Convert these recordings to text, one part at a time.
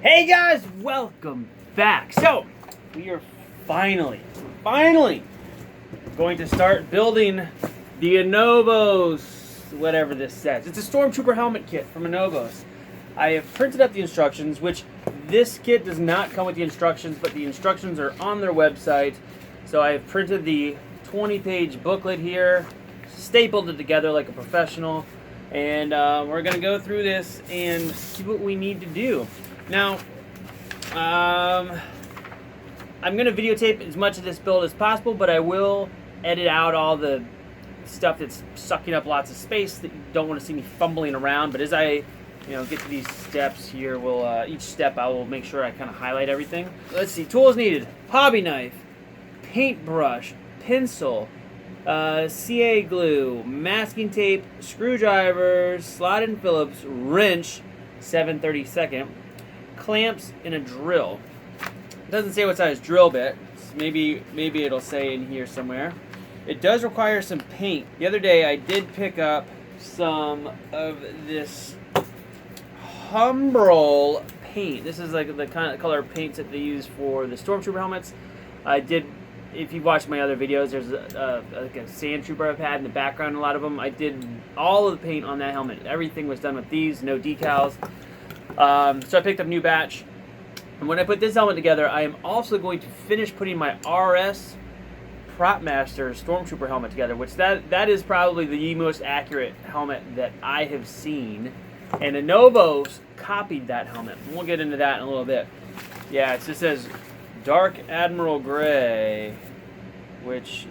Hey guys, welcome back. So, we are finally going to start building the Anovos, whatever this says. It's a Stormtrooper helmet kit from Anovos. I have printed up the instructions, which this kit does not come with the instructions, but the instructions are on their website. So I have printed the 20-page booklet here, stapled it together like a professional, and we're going to go through this and see what we need to do. Now, I'm going to videotape as much of this build as possible, but I will edit out all the stuff that's sucking up lots of space that you don't want to see me fumbling around. But as I get to these steps here, each step I will make sure I kind of highlight everything. Let's see, tools needed: hobby knife, paintbrush, pencil, CA glue, masking tape, screwdrivers, slot and Phillips, wrench, 7/32, clamps, and a drill. It doesn't say what size drill bit. Maybe it'll say in here somewhere. It does require some paint. The other day I did pick up some of this Humbrol paint. This is like the kind of color paints that they use for the Stormtrooper helmets. I did, if you've watched my other videos, there's like a sand trooper I've had in the background, a lot of them. I did all of the paint on that helmet. Everything was done with these, no decals. So I picked up a new batch. And when I put this helmet together, I am also going to finish putting my RS Prop Master Stormtrooper helmet together, which that is probably the most accurate helmet that I have seen. And Anovos copied that helmet. And we'll get into that in a little bit. Yeah, it just says Dark Admiral Gray, which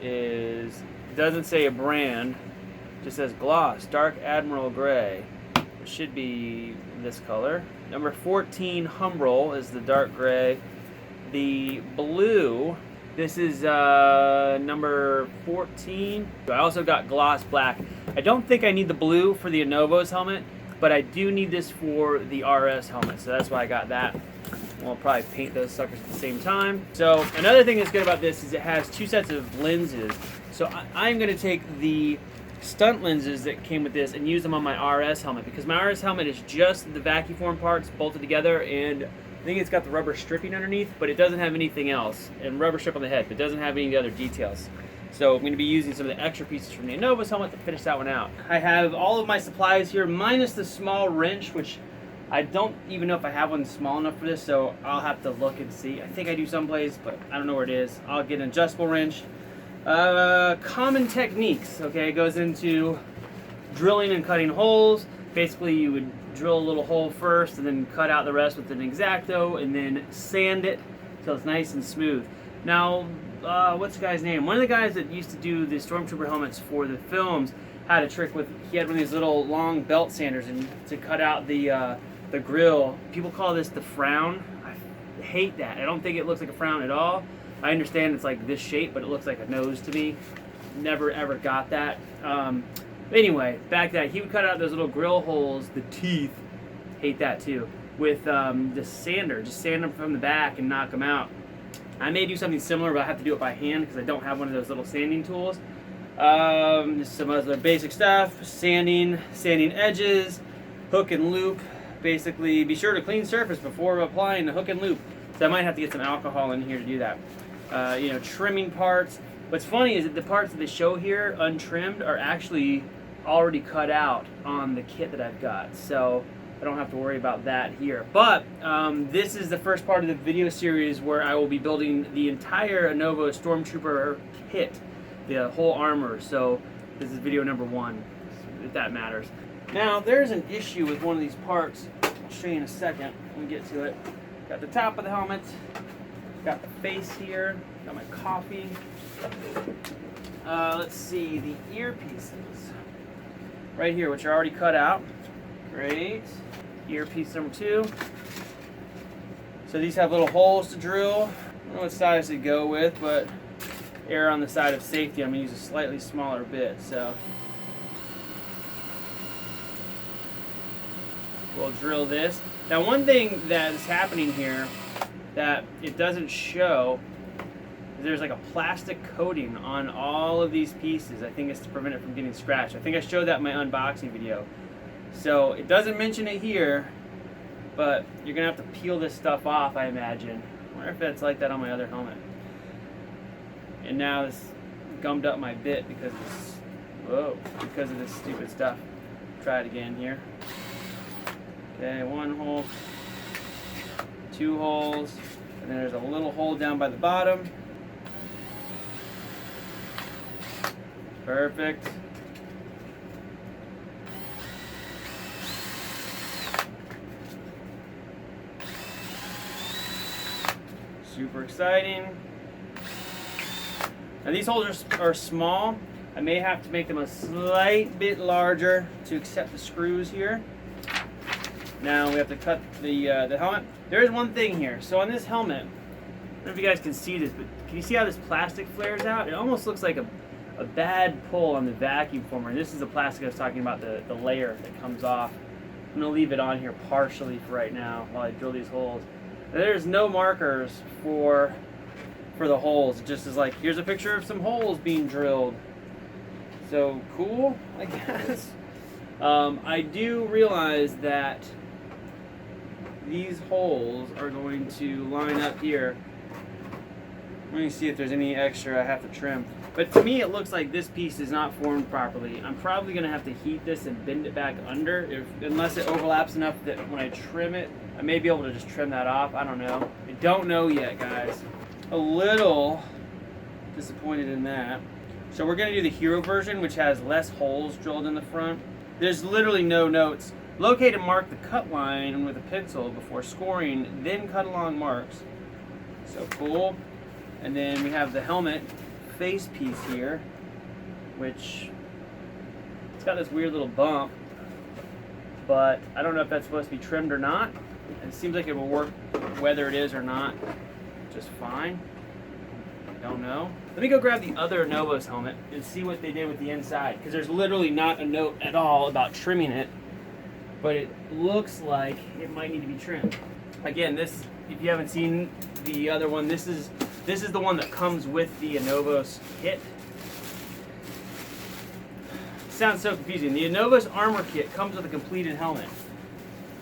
doesn't say a brand, just says gloss, Dark Admiral Gray. It should be this color. Number 14 Humbrol is the dark gray. The blue, this is number 14. I also got gloss black. I don't think I need the blue for the Anovos helmet, but I do need this for the RS helmet, so that's why I got that. We'll probably paint those suckers at the same time. So another thing that's good about this is it has two sets of lenses. So I'm going to take the stunt lenses that came with this and use them on my RS helmet, because my RS helmet is just the vacuum form parts bolted together, and I think it's got the rubber stripping underneath, but it doesn't have anything else, and rubber strip on the head, but it doesn't have any of the other details. So I'm going to be using some of the extra pieces from the Anovos helmet to finish that one out. I have all of my supplies here, minus the small wrench, which I don't even know if I have one small enough for this, so I'll have to look and see. I think I do someplace, but I don't know where it is. I'll get an adjustable wrench. Common techniques, okay, it goes into drilling and cutting holes. Basically, you would drill a little hole first and then cut out the rest with an X-Acto and then sand it until it's nice and smooth. Now, what's the guy's name? One of the guys that used to do the Stormtrooper helmets for the films had a trick with, he had one of these little long belt sanders and to cut out the grill. People call this the frown. I hate that. I don't think it looks like a frown at all. I understand it's like this shape, but it looks like a nose to me. Never ever got that. Anyway, back to that. He would cut out those little grill holes, the teeth. Hate that too. With the sander, just sand them from the back and knock them out. I may do something similar, but I have to do it by hand because I don't have one of those little sanding tools. Just some other basic stuff: sanding edges, hook and loop. Basically, be sure to clean surface before applying the hook and loop. So I might have to get some alcohol in here to do that. Trimming parts. What's funny is that the parts that they show here untrimmed are actually already cut out on the kit that I've got, so I don't have to worry about that here. But this is the first part of the video series where I will be building the entire Anovos Stormtrooper kit, the whole armor. So this is video number 1, if that matters. Now, there's an issue with one of these parts. I'll show you in a second when we get to it. Got the top of the helmet, got the face here, got my coffee. Let's see, the earpieces right here, which are already cut out. Great. Earpiece number 2. So these have little holes to drill. I don't know what size to go with, but err on the side of safety. I'm going to use a slightly smaller bit. So we'll drill this. Now, one thing that is happening here that it doesn't show is there's like a plastic coating on all of these pieces. I think it's to prevent it from getting scratched. I think I showed that in my unboxing video. So it doesn't mention it here, but you're gonna have to peel this stuff off, I imagine. I wonder if that's like that on my other helmet. And now this gummed up my bit because of this, because of this stupid stuff. Try it again here. Okay, 1 hole, 2 holes, and then there's a little hole down by the bottom. Perfect. Super exciting. Now these holes are small. I may have to make them a slight bit larger to accept the screws here. Now we have to cut the helmet. There is one thing here. So on this helmet, I don't know if you guys can see this, but can you see how this plastic flares out? It almost looks like a bad pull on the vacuum former. This is the plastic I was talking about, the layer that comes off. I'm gonna leave it on here partially for right now while I drill these holes. Now, there's no markers for the holes. It just is like, here's a picture of some holes being drilled. So cool, I guess. I do realize that these holes are going to line up here. Let me see if there's any extra I have to trim. But to me, it looks like this piece is not formed properly. I'm probably going to have to heat this and bend it back under, unless it overlaps enough that when I trim it, I may be able to just trim that off. I don't know. I don't know yet, guys. A little disappointed in that. So we're going to do the Hero version, which has less holes drilled in the front. There's literally no notes. Locate and mark the cut line with a pencil before scoring, then cut along marks. So cool. And then we have the helmet face piece here, which it's got this weird little bump, but I don't know if that's supposed to be trimmed or not. It seems like it will work whether it is or not just fine. I don't know. Let me go grab the other Anovos helmet and see what they did with the inside, because there's literally not a note at all about trimming it, but it looks like it might need to be trimmed. Again, this, if you haven't seen the other one, this is the one that comes with the Anovos kit. It sounds so confusing. The Anovos armor kit comes with a completed helmet.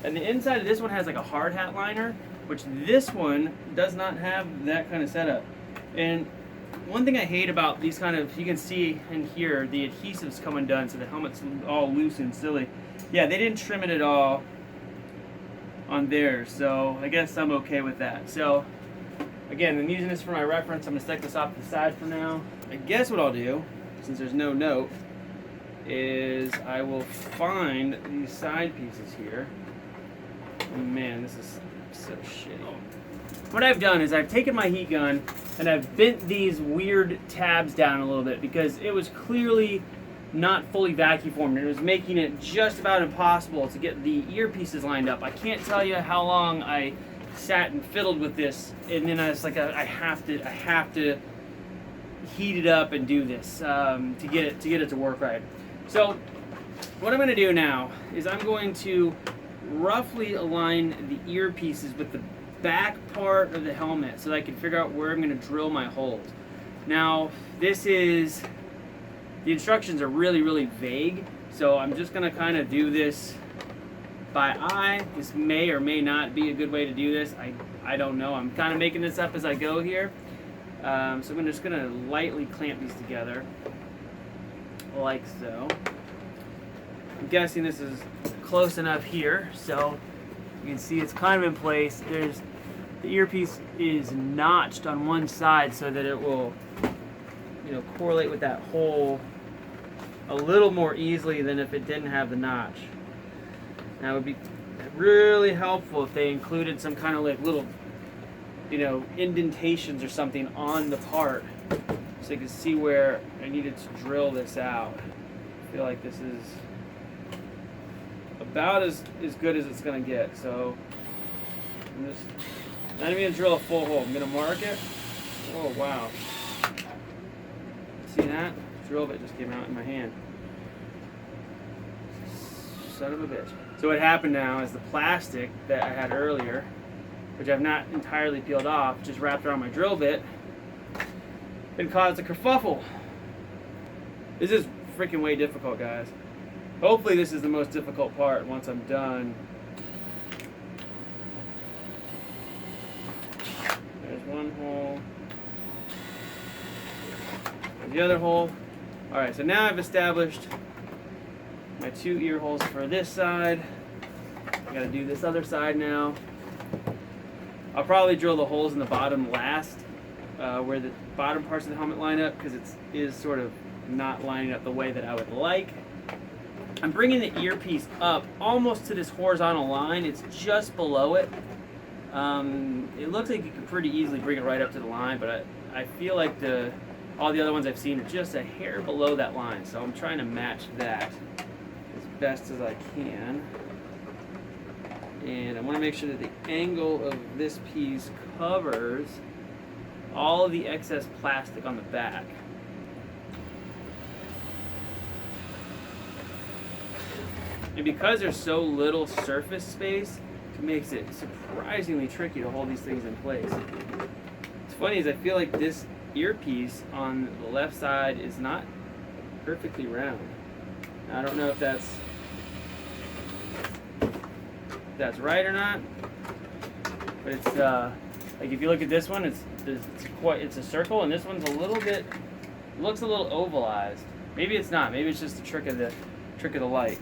And the inside of this one has like a hard hat liner, which this one does not have that kind of setup. And one thing I hate about these kind of, you can see in here, the adhesives come undone, so the helmet's all loose and silly. Yeah, they didn't trim it at all on theirs, so I guess I'm okay with that. So again, I'm using this for my reference. I'm going to stick this off to the side for now. I guess what I'll do, since there's no note, is I will find these side pieces here. Oh, man, this is so shitty. What I've done is I've taken my heat gun and I've bent these weird tabs down a little bit because it was clearly not fully vacuum formed and it was making it just about impossible to get the earpieces lined up. I can't tell you how long I sat and fiddled with this, and then I was like, I have to heat it up and do this to get it to work right. So what I'm going to do now is I'm going to roughly align the earpieces with the back part of the helmet so that I can figure out where I'm going to drill my holes. Now the instructions are really vague, so I'm just going to kind of do this by eye. This may or may not be a good way to do this. I don't know. I'm kind of making this up as I go here. So I'm just going to lightly clamp these together like so. I'm guessing this is close enough here, so you can see it's kind of in place. The earpiece is notched on one side so that it will, correlate with that hole a little more easily than if it didn't have the notch. Now it would be really helpful if they included some kind of like little, indentations or something on the part so you can see where I needed to drill this out. I feel like this is about as good as it's going to get. So I'm just not even going to drill a full hole. I'm going to mark it. Oh, wow. See that? Drill bit just came out in my hand. Son of a bitch. So what happened now is the plastic that I had earlier, which I've not entirely peeled off, just wrapped around my drill bit and caused a kerfuffle. This is freaking way difficult, guys. Hopefully this is the most difficult part once I'm done one hole. There's the other hole. Alright, so now I've established my 2 ear holes for this side. I gotta do this other side now. I'll probably drill the holes in the bottom last, where the bottom parts of the helmet line up, because it is sort of not lining up the way that I would like. I'm bringing the earpiece up almost to this horizontal line. It's just below it. It looks like you could pretty easily bring it right up to the line, but I feel like all the other ones I've seen are just a hair below that line, so I'm trying to match that as best as I can. And I want to make sure that the angle of this piece covers all of the excess plastic on the back. And because there's so little surface space, it makes it surprisingly tricky to hold these things in place. What's funny is I feel like this earpiece on the left side is not perfectly round. I don't know if that's right or not, but it's like if you look at this one, it's a circle, and this one's a little bit, looks a little ovalized. Maybe it's not. Maybe it's just the trick of the light.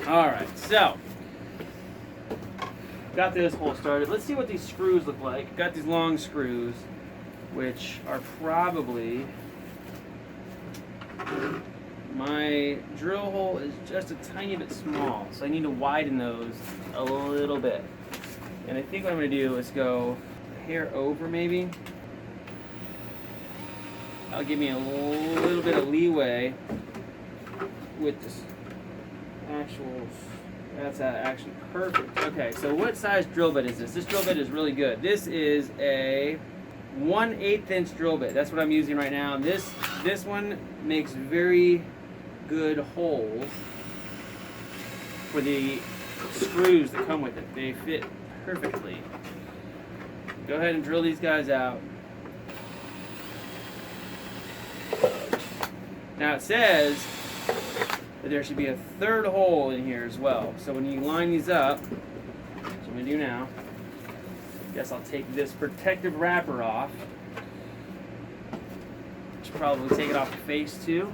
All right, so got this hole started. Let's see what these screws look like. Got these long screws, which are probably, my drill hole is just a tiny bit small, so I need to widen those a little bit. And I think what I'm going to do is go a hair over maybe. That'll give me a little bit of leeway with this actual, that's actually perfect. Okay, so what size drill bit is this? This drill bit is really good. This is a 1/8 inch drill bit. That's what I'm using right now. This one makes very good holes for the screws that come with it. They fit perfectly. Go ahead and drill these guys out. Now it says that there should be a 3rd hole in here as well. So when you line these up, that's what I'm going to do now. I guess I'll take this protective wrapper off. Should probably take it off the face too.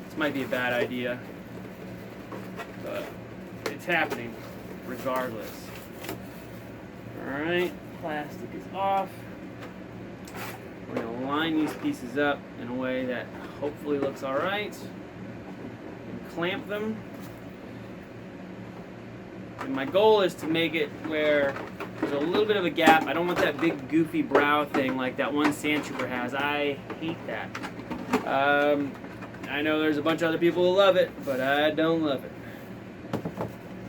This might be a bad idea, but it's happening regardless. Alright, plastic is off. We're going to line these pieces up in a way that hopefully looks alright. Clamp them. And my goal is to make it where there's a little bit of a gap. I don't want that big goofy brow thing like that one Stormtrooper has. I hate that. I know there's a bunch of other people who love it, but I don't love it.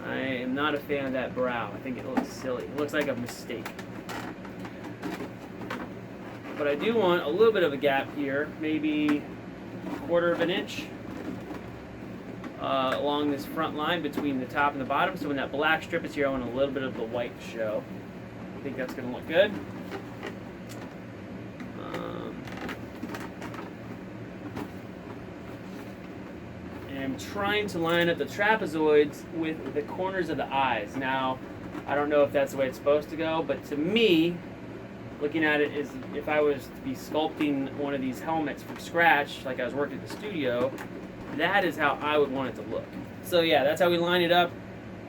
I am not a fan of that brow. I think it looks silly. It looks like a mistake. But I do want a little bit of a gap here, maybe 1/4 of an inch. Along this front line between the top and the bottom, so when that black strip is here, I want a little bit of the white to show. I think that's going to look good. And I'm trying to line up the trapezoids with the corners of the eyes. Now, I don't know if that's the way it's supposed to go, but to me, looking at it is if I was to be sculpting one of these helmets from scratch, like I was working at the studio, that is how I would want it to look. So yeah, that's how we line it up.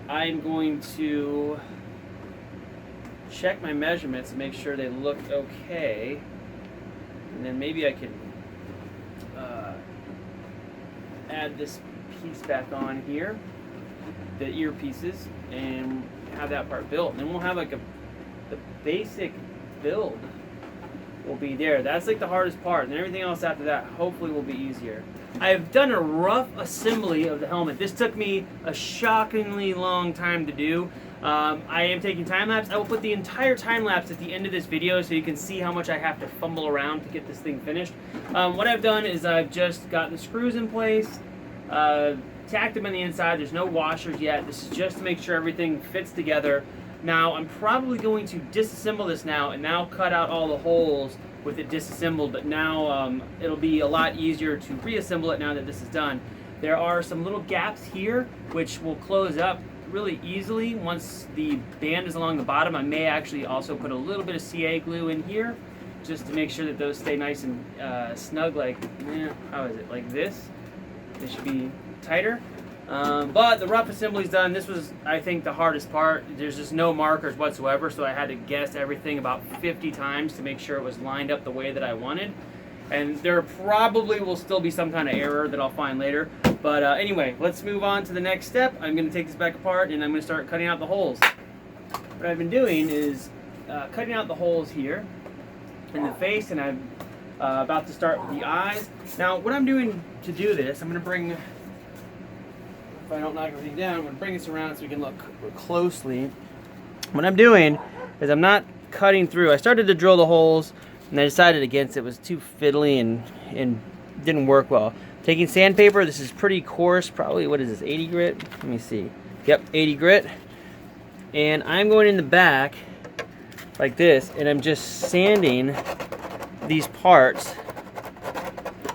I'm going to check my measurements and make sure they look okay. And then maybe I can add this piece back on here, the earpieces, and have that part built. And then we'll have like the basic build will be there. That's like the hardest part, and everything else after that hopefully will be easier. I've done a rough assembly of the helmet. This took me a shockingly long time to do. I am taking time-lapse. I will put the entire time-lapse at the end of this video so you can see how much I have to fumble around to get this thing finished. What I've done is I've just gotten the screws in place, tacked them on the inside. There's no washers yet. This is just to make sure everything fits together. Now, I'm probably going to disassemble this now and now cut out all the holes with it disassembled, but now it'll be a lot easier to reassemble it now that this is done. There are some little gaps here which will close up really easily once the band is along the bottom. I may actually also put a little bit of CA glue in here just to make sure that those stay nice and snug, like, how is it, like this? They should be tighter. But the rough assembly's done. This was, I think, the hardest part. There's just no markers whatsoever, so I had to guess everything about 50 times to make sure it was lined up the way that I wanted. And there probably will still be some kind of error that I'll find later. But anyway, let's move on to the next step. I'm going to take this back apart and I'm going to start cutting out the holes. What I've been doing is cutting out the holes here in the face, and I'm about to start with the eyes. Now, what I'm doing to do this, I'm going to bring, if I don't knock everything down, I'm going to bring this around so we can look closely. What I'm doing is I'm not cutting through. I started to drill the holes, and I decided against it. It was too fiddly and didn't work well. Taking sandpaper, this is pretty coarse, probably, what is this, 80 grit? Let me see. Yep, 80 grit. And I'm going in the back like this, and I'm just sanding these parts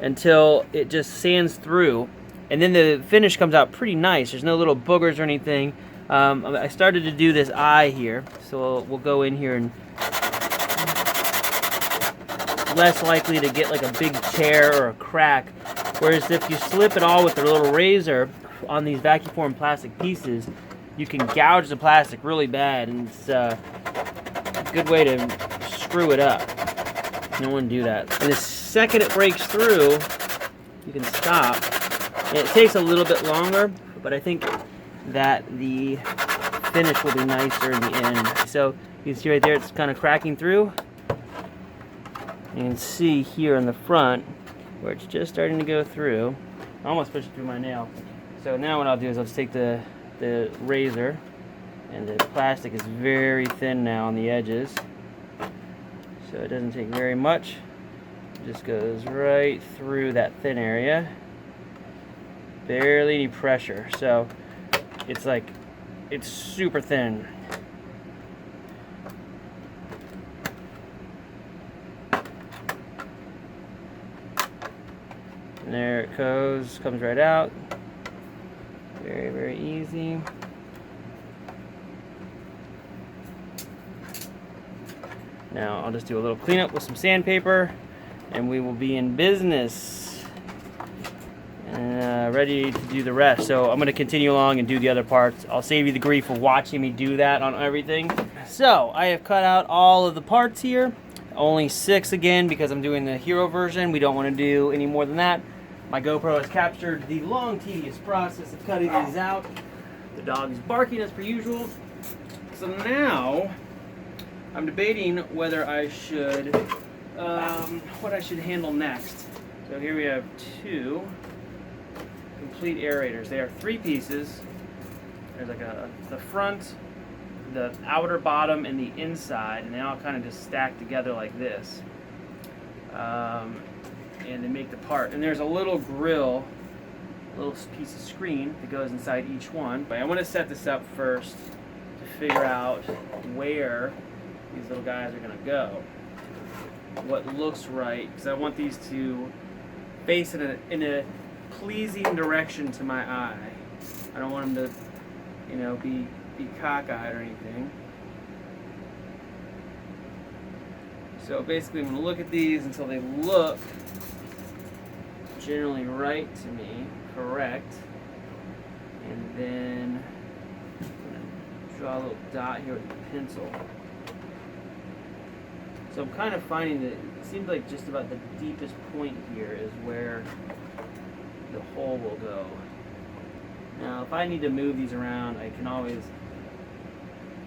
until it just sands through. And then the finish comes out pretty nice. There's no little boogers or anything. I started to do this eye here, so we'll go in here, and less likely to get like a big tear or a crack. Whereas if you slip it all with a little razor on these vacuum formed plastic pieces, you can gouge the plastic really bad, and it's a good way to screw it up. You don't want to do that. And the second it breaks through, you can stop. And it takes a little bit longer, but I think that the finish will be nicer in the end. So you can see right there, it's kind of cracking through. You can see here in the front where it's just starting to go through. I almost pushed it through my nail. So now what I'll do is I'll just take the razor, and the plastic is very thin now on the edges, so it doesn't take very much. It just goes right through that thin area. Barely any pressure, so it's like, it's super thin. And there it goes, comes right out. Very, very easy. Now I'll just do a little cleanup with some sandpaper, and we will be in business and ready to do the rest. So I'm going to continue along and do the other parts. I'll save you the grief of watching me do that on everything. So I have cut out all of the parts here. Only 6 again because I'm doing the hero version. We don't want to do any more than that. My GoPro has captured the long, tedious process of cutting these out. The dog is barking as per usual. So now I'm debating whether I should, what I should handle next. So here we have 2 complete aerators. They are 3 pieces. There's like the front, the outer bottom, and the inside, and they all kind of just stack together like this. And they make the part. And there's a little grill, a little piece of screen that goes inside each one. But I want to set this up first to figure out where these little guys are going to go. What looks right, because I want these to face in a pleasing direction to my eye. I don't want them to, you know, be cockeyed or anything. So basically I'm going to look at these until they look generally right to me, correct, and then I'm going to draw a little dot here with the pencil. So I'm kind of finding that it seems like just about the deepest point here is where the hole will go. Now if I need to move these around, I can always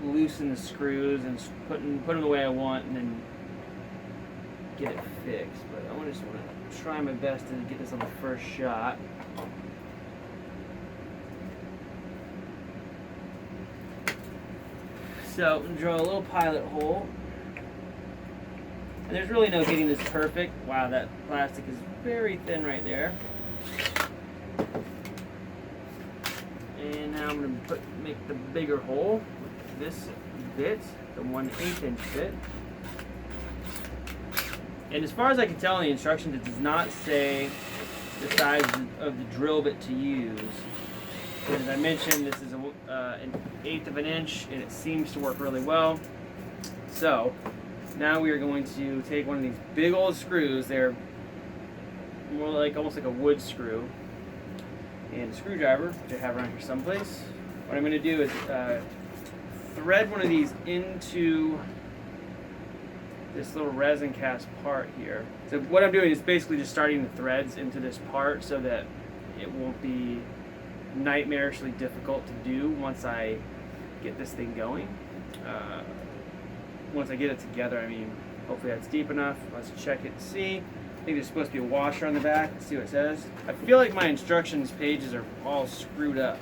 loosen the screws and put them the way I want, and then get it fixed. But I just want to try my best to get this on the first shot. So draw a little pilot hole. And there's really no getting this perfect. Wow, that plastic is very thin right there. And now I'm going to make the bigger hole with this bit, the 1/8 inch bit. And as far as I can tell in the instructions, it does not say the size of the drill bit to use. As I mentioned, this is an 1/8 of an inch, and it seems to work really well. So now we are going to take one of these big old screws. They're more like almost like a wood screw, and a screwdriver, which I have around here someplace. What I'm going to do is thread one of these into this little resin cast part here. So what I'm doing is basically just starting the threads into this part so that it won't be nightmarishly difficult to do once I get this thing going. Once I get it together, I mean, hopefully that's deep enough. Let's check it and see. I think there's supposed to be a washer on the back. Let's see what it says. I feel like my instructions pages are all screwed up.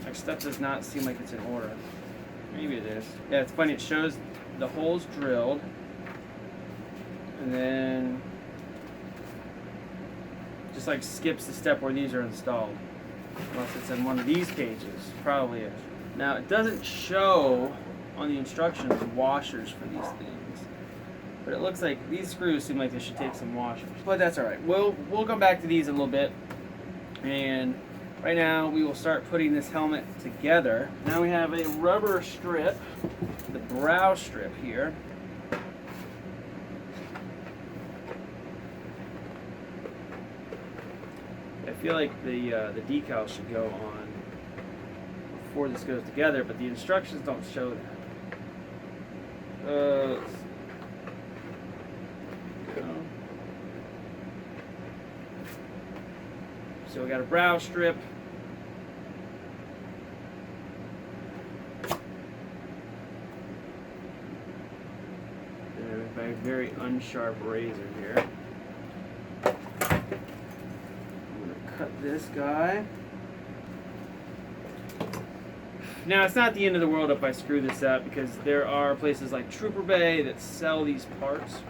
Like stuff does not seem like it's in order. Maybe it is. Yeah, it's funny. It shows the holes drilled, and then just like skips the step where these are installed. Unless it's in one of these pages. Probably is. Now it doesn't show on the instructions washers for these things, but it looks like these screws seem like they should take some washers. But that's all right. We'll come back to these in a little bit. And right now we will start putting this helmet together. Now we have a rubber strip, the brow strip here. I feel like the decal should go on before this goes together, but the instructions don't show that. So we got a brow strip. And a very unsharp razor here. I'm gonna cut this guy. Now, it's not the end of the world if I screw this up, because there are places like Trooper Bay that sell these parts.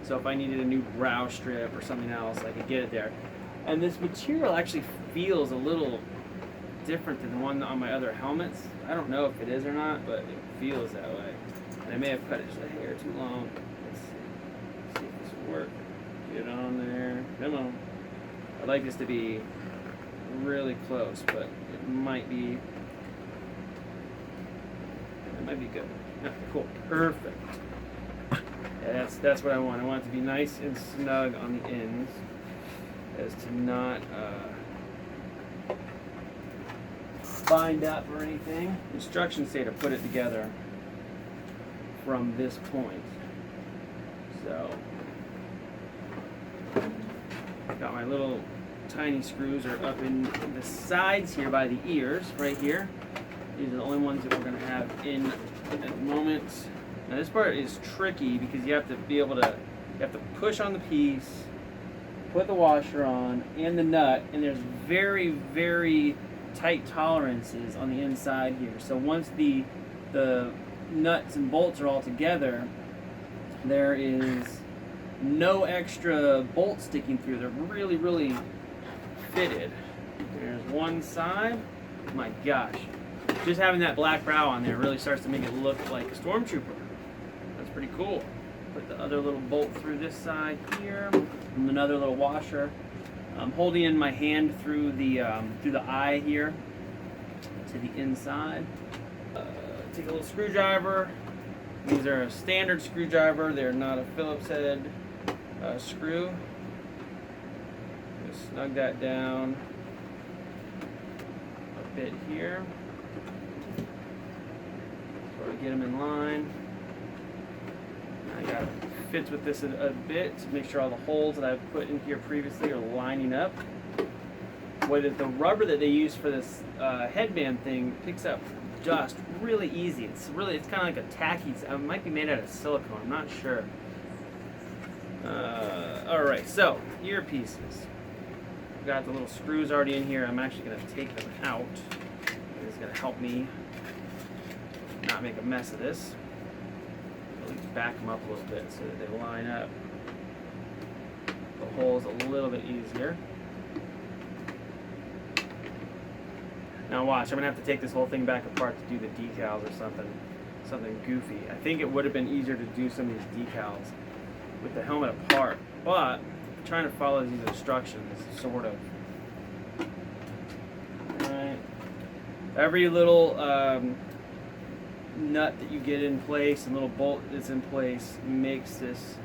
So if I needed a new brow strip or something else, I could get it there. And this material actually feels a little different than the one on my other helmets. I don't know if it is or not, but it feels that way. And I may have cut it just a hair too long. Let's see if this will work. Get on there. Come on. I'd like this to be really close, but it might be... might be good. Yeah, cool. Perfect. Yeah, that's what I want. I want it to be nice and snug on the ends, as to not bind up or anything. Instructions say to put it together from this point. So got my little tiny screws are up in the sides here by the ears, right here. These are the only ones that we're going to have in at the moment. Now this part is tricky because you have to be able to, you have to push on the piece, put the washer on, and the nut, and there's very, very tight tolerances on the inside here. So once the nuts and bolts are all together, there is no extra bolts sticking through. They're really, really fitted. There's one side. My gosh. Just having that black brow on there really starts to make it look like a Stormtrooper. That's pretty cool. Put the other little bolt through this side here, and another little washer. I'm holding in my hand through the eye here to the inside. Take a little screwdriver. These are a standard screwdriver. They're not a Phillips head screw. Just snug that down a bit here. Sort of get them in line. I got fits with this a bit to make sure all the holes that I've put in here previously are lining up. With the rubber that they use for this headband thing picks up dust really easy. It's kind of like a tacky. It might be made out of silicone. I'm not sure. All right, so earpieces. I've got the little screws already in here. I'm actually going to take them out. It's going to help me not make a mess of this. At least back them up a little bit so that they line up. The hole's a little bit easier. Now watch, I'm going to have to take this whole thing back apart to do the decals or something goofy. I think it would have been easier to do some of these decals with the helmet apart, but I'm trying to follow these instructions, sort of. Every little nut that you get in place and little bolt that's in place makes this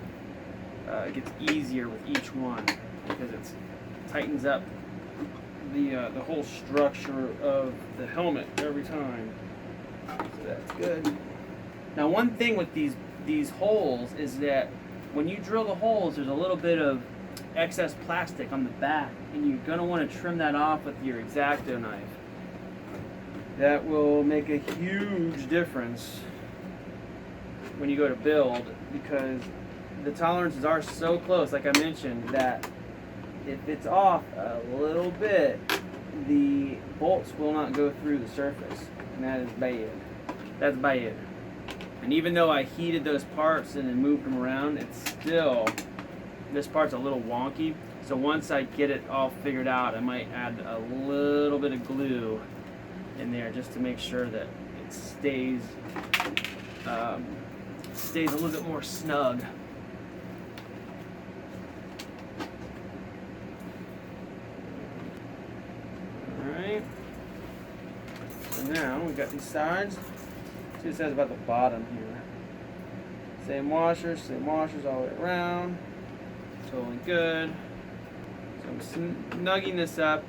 gets easier with each one because it tightens up the whole structure of the helmet every time. So that's good. Now, one thing with these holes is that when you drill the holes, there's a little bit of excess plastic on the back, and you're going to want to trim that off with your X-Acto knife. That will make a huge difference when you go to build, because the tolerances are so close, like I mentioned, that if it's off a little bit, the bolts will not go through the surface, and that is bad. That's bad. And even though I heated those parts and then moved them around, it's still, this part's a little wonky. So once I get it all figured out, I might add a little bit of glue in there just to make sure that it stays a little bit more snug. Alright. So now we've got these sides. See what it says about the bottom here. Same washers all the way around. Totally good. So I'm snugging this up.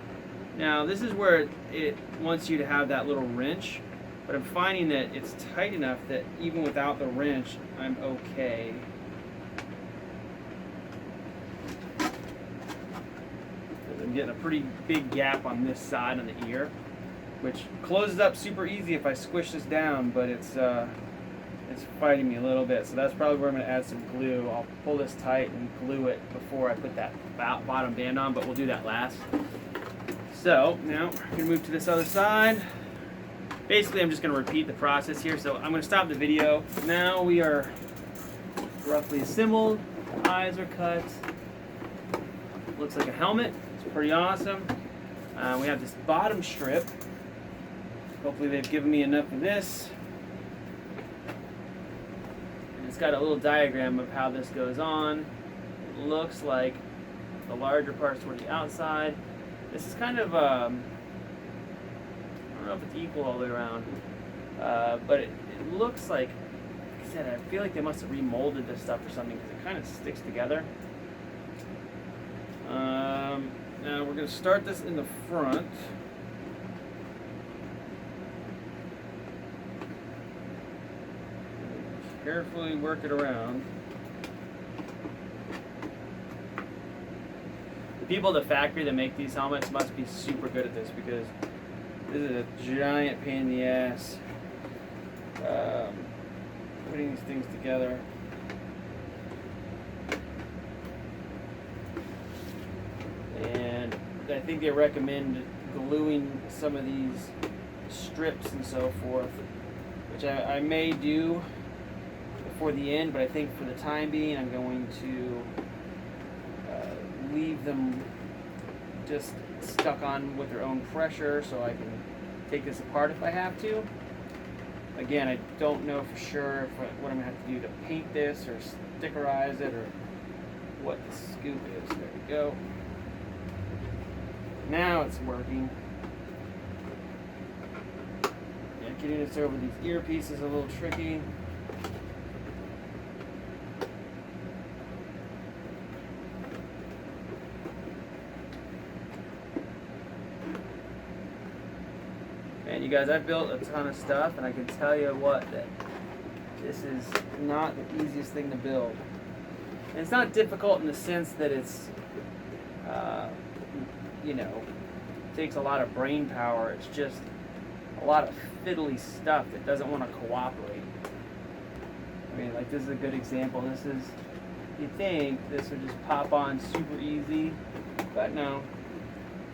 Now this is where it wants you to have that little wrench, but I'm finding that it's tight enough that even without the wrench, I'm okay. I'm getting a pretty big gap on this side on the ear, which closes up super easy if I squish this down, but it's fighting me a little bit. So that's probably where I'm going to add some glue. I'll pull this tight and glue it before I put that bottom band on, but we'll do that last. So now we're going to move to this other side. Basically, I'm just going to repeat the process here. So I'm going to stop the video. Now we are roughly assembled. Eyes are cut. Looks like a helmet. It's pretty awesome. We have this bottom strip. Hopefully they've given me enough of this. And it's got a little diagram of how this goes on. It looks like the larger parts toward the outside. This is kind of, I don't know if it's equal all the way around, but it looks like I said, I feel like they must have remolded this stuff or something because it kind of sticks together. Now we're going to start this in the front. Carefully work it around. The people at the factory that make these helmets must be super good at this because this is a giant pain in the ass putting these things together. And I think they recommend gluing some of these strips and so forth, which I may do before the end, but I think for the time being I'm going to leave them just stuck on with their own pressure so I can take this apart if I have to. Again, I don't know for sure what I'm going to have to do to paint this or stickerize it or what the scoop is. There we go. Now it's working. Yeah, getting this over these earpieces is a little tricky. And you guys, I've built a ton of stuff, and I can tell you what, that this is not the easiest thing to build. And it's not difficult in the sense that it's, you know, takes a lot of brain power. It's just a lot of fiddly stuff that doesn't want to cooperate. I mean, like this is a good example. This is, you think this would just pop on super easy, but no,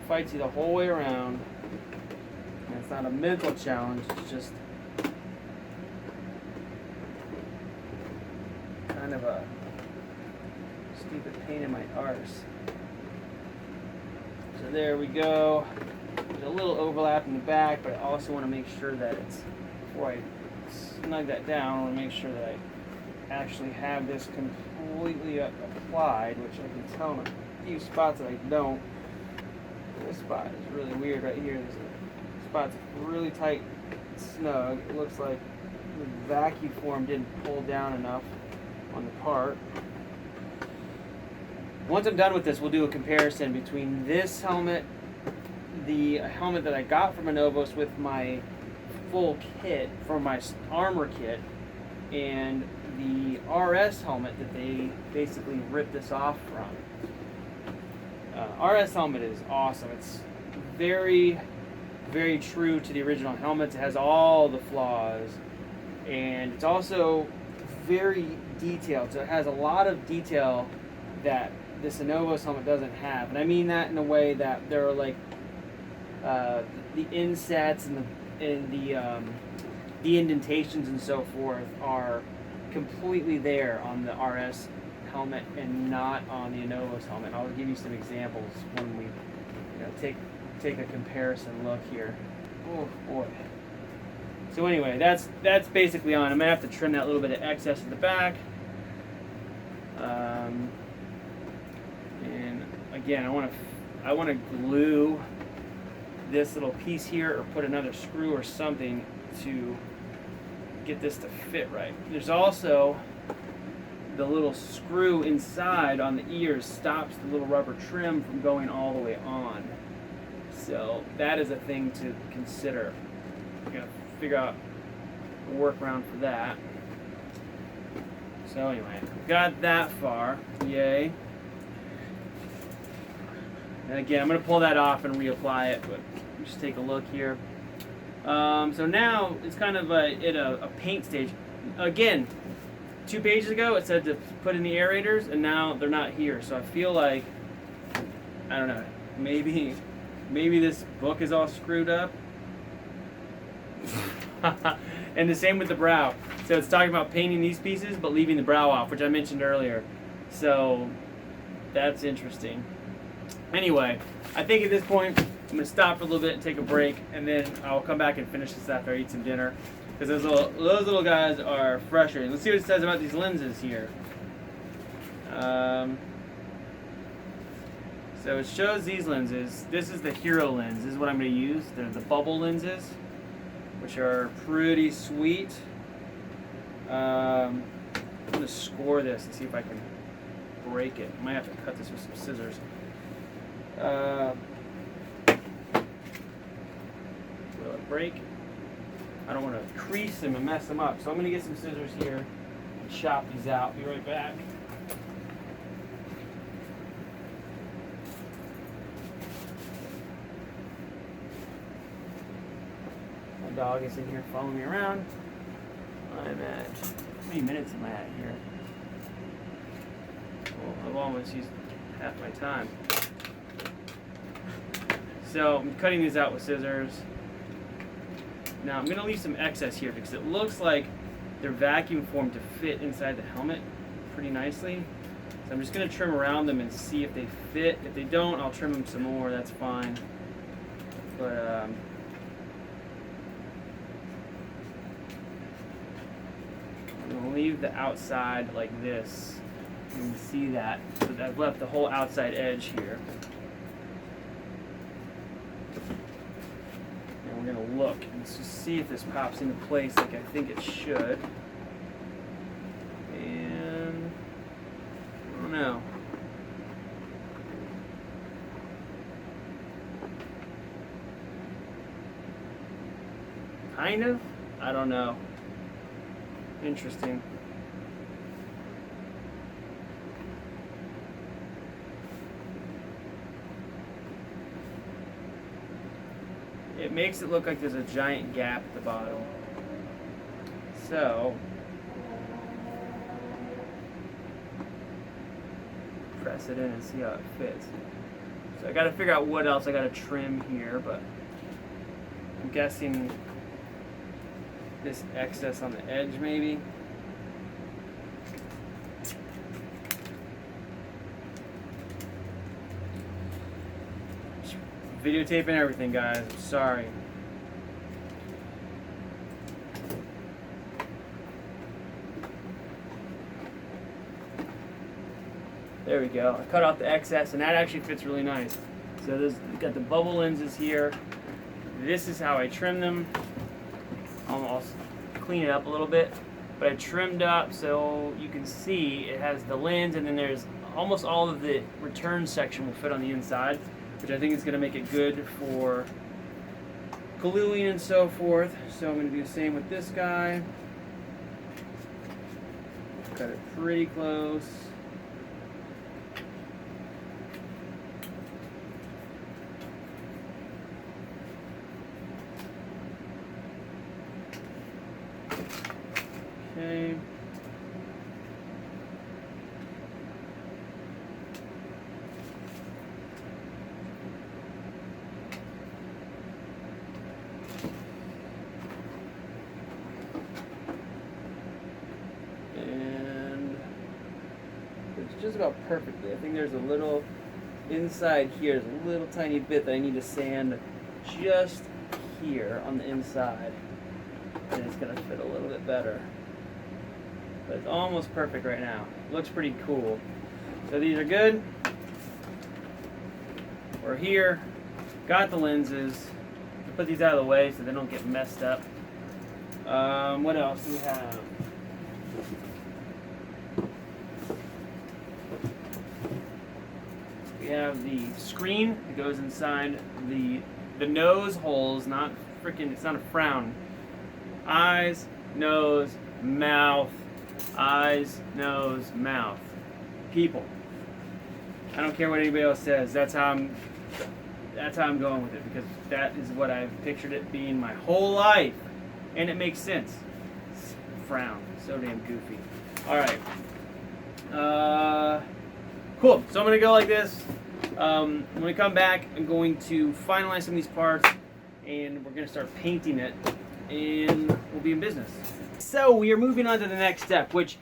fights you the whole way around. And it's not a mental challenge, it's just kind of a stupid pain in my arse. So there we go. There's a little overlap in the back, but I also want to make sure that it's, before I snug that down, I want to make sure that I actually have this completely applied, which I can tell in a few spots that I don't. This spot is really weird right here. There's a spot's really tight, snug. It looks like the vacuum form didn't pull down enough on the part. Once I'm done with this, we'll do a comparison between this helmet, the helmet that I got from Anovos with my full kit for my armor kit, and the RS helmet that they basically ripped this off from. RS helmet is awesome. It's very, very true to the original helmets. It has all the flaws, and it's also very detailed. So it has a lot of detail that this Anovos helmet doesn't have, and I mean that in a way that there are like the insets and the indentations and so forth are completely there on the RS helmet and not on the Anovos helmet. I'll give you some examples when we take a comparison look here. Oh boy. So anyway, that's basically on. I'm gonna have to trim that little bit of excess at the back. And again, I want to glue this little piece here or put another screw or something to get this to fit right. There's also the little screw inside on the ears stops the little rubber trim from going all the way on. So that is a thing to consider. I'm gonna figure out a workaround for that. So anyway, got that far, yay. And again, I'm gonna pull that off and reapply it, but just take a look here. So now it's kind of at a paint stage. Again, 2 pages ago it said to put in the aerators, and now they're not here. So I feel like, I don't know, maybe this book is all screwed up. And the same with the brow. So it's talking about painting these pieces but leaving the brow off, which I mentioned earlier. So that's interesting. Anyway, I think at this point I'm going to stop for a little bit and take a break, and then I'll come back and finish this after I eat some dinner, because those little guys are frustrating. Let's see what it says about these lenses here. So it shows these lenses. This is the Hero lens. This is what I'm going to use. They're the bubble lenses, which are pretty sweet. I'm going to score this and see if I can break it. I might have to cut this with some scissors. Will it break? I don't want to crease them and mess them up, so I'm going to get some scissors here and chop these out. Be right back. My dog is in here following me around. I'm at, how many minutes am I at here? Well, I've almost used half my time. So I'm cutting these out with scissors. Now I'm going to leave some excess here because it looks like they're vacuum formed to fit inside the helmet pretty nicely. So I'm just going to trim around them and see if they fit. If they don't, I'll trim them some more. That's fine. But I'm going to leave the outside like this. You can see that. So I've left the whole outside edge here. And we're going to look and just see if this pops into place like I think it should. And I don't know. Kind of? I don't know. Interesting. It makes it look like there's a giant gap at the bottom. So, press it in and see how it fits. So I got to figure out what else I got to trim here, but I'm guessing this excess on the edge maybe. Videotaping everything, guys. I'm sorry. There we go. I cut off the excess, and that actually fits really nice. So we've got the bubble lenses here. this is how I trim them. I'll clean it up a little bit, but I trimmed up so you can see it has the lens, and then there's almost all of the return section will fit on the inside, which I think is going to make it good for gluing and so forth. So I'm going to do the same with this guy. Cut it pretty close. Okay. And it's just about perfectly. I think there's a little inside here, there's a little tiny bit that I need to sand just here on the inside, and it's going to fit a little bit better. But it's almost perfect right now. Looks pretty cool. So these are good. We're here. Got the lenses. Put these out of the way so they don't get messed up. What else do we have? We have the screen that goes inside the nose holes. Not freaking. It's not a frown. Eyes, nose, mouth. Eyes, nose, mouth. People. I don't care what anybody else says. That's how I'm going with it, because that is what I've pictured it being my whole life, and it makes sense. Frown. So damn goofy. All right. Cool. So I'm gonna go like this. When we come back, I'm going to finalize some of these parts, and we're gonna start painting it, and we'll be in business. So we are moving on to the next step, which,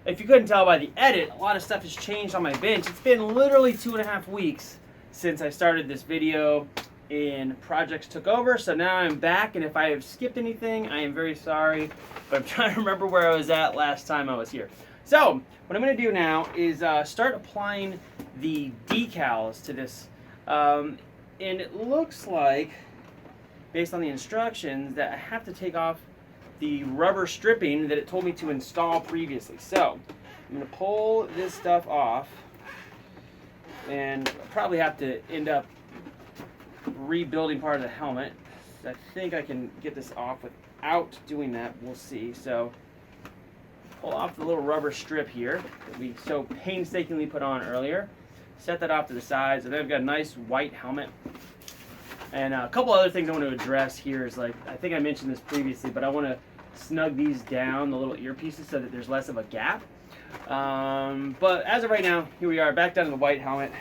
if you couldn't tell by the edit, a lot of stuff has changed on my bench. It's been literally 2.5 weeks since I started this video and projects took over. So now I'm back, and if I have skipped anything, I am very sorry, but I'm trying to remember where I was at last time I was here. So what I'm going to do now is start applying the decals to this. And it looks like, based on the instructions, that I have to take off the rubber stripping that it told me to install previously. So I'm going to pull this stuff off, and I'll probably have to end up rebuilding part of the helmet. I think I can get this off without doing that. We'll see. So pull off the little rubber strip here that we so painstakingly put on earlier. Set that off to the side. So then I've got a nice white helmet. And a couple other things I want to address here is, like, I think I mentioned this previously, but I want to snug these down, the little earpieces, so that there's less of a gap. But as of right now, here we are, back down to the white helmet.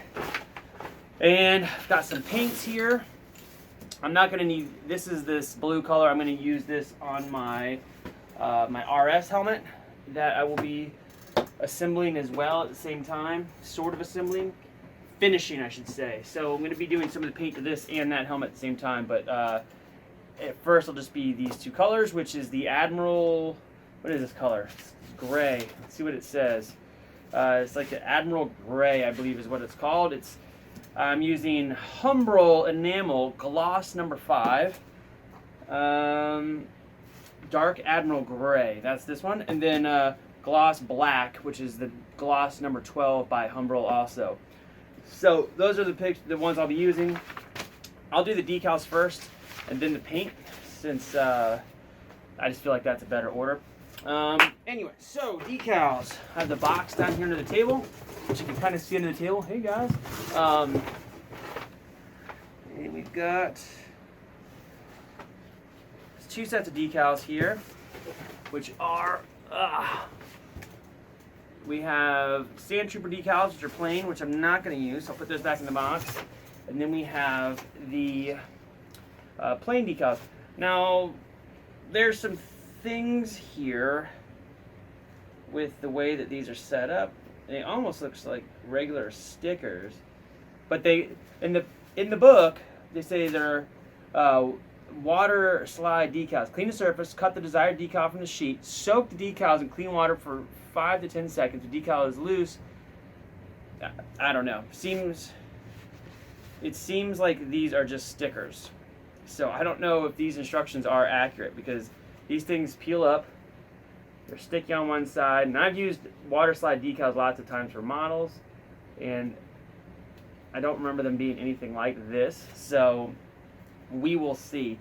And I've got some paints here. I'm not going to need, this is this blue color. I'm going to use this on my, my RS helmet that I will be assembling as well at the same time, sort of assembling. Finishing, I should say. So I'm going to be doing some of the paint to this and that helmet at the same time, but at first it'll just be these two colors, which is the Admiral, what is this color? It's gray. Let's see what it says. It's like the Admiral Gray, I believe is what it's called. I'm using Humbrol Enamel Gloss number 5. Dark Admiral Gray, that's this one. And then Gloss Black, which is the Gloss number 12 by Humbrol also. So those are the ones I'll be using. I'll do the decals first and then the paint, since I just feel like that's a better order. Anyway, so decals. I have the box down here under the table, which you can kind of see under the table. Hey guys. And we've got 2 sets of decals here, which are we have Stormtrooper decals, which are plain, which I'm not going to use. So I'll put those back in the box. And then we have the plain decals. Now, there's some things here with the way that these are set up. They almost looks like regular stickers, but they in the book they say they're water slide decals. Clean the surface, cut the desired decal from the sheet, soak the decals in clean water for 5 to 10 seconds. The decal is loose. I don't know. It seems like these are just stickers. So I don't know if these instructions are accurate because these things peel up. They're sticky on one side, and I've used water slide decals lots of times for models, and I don't remember them being anything like this, so we will see.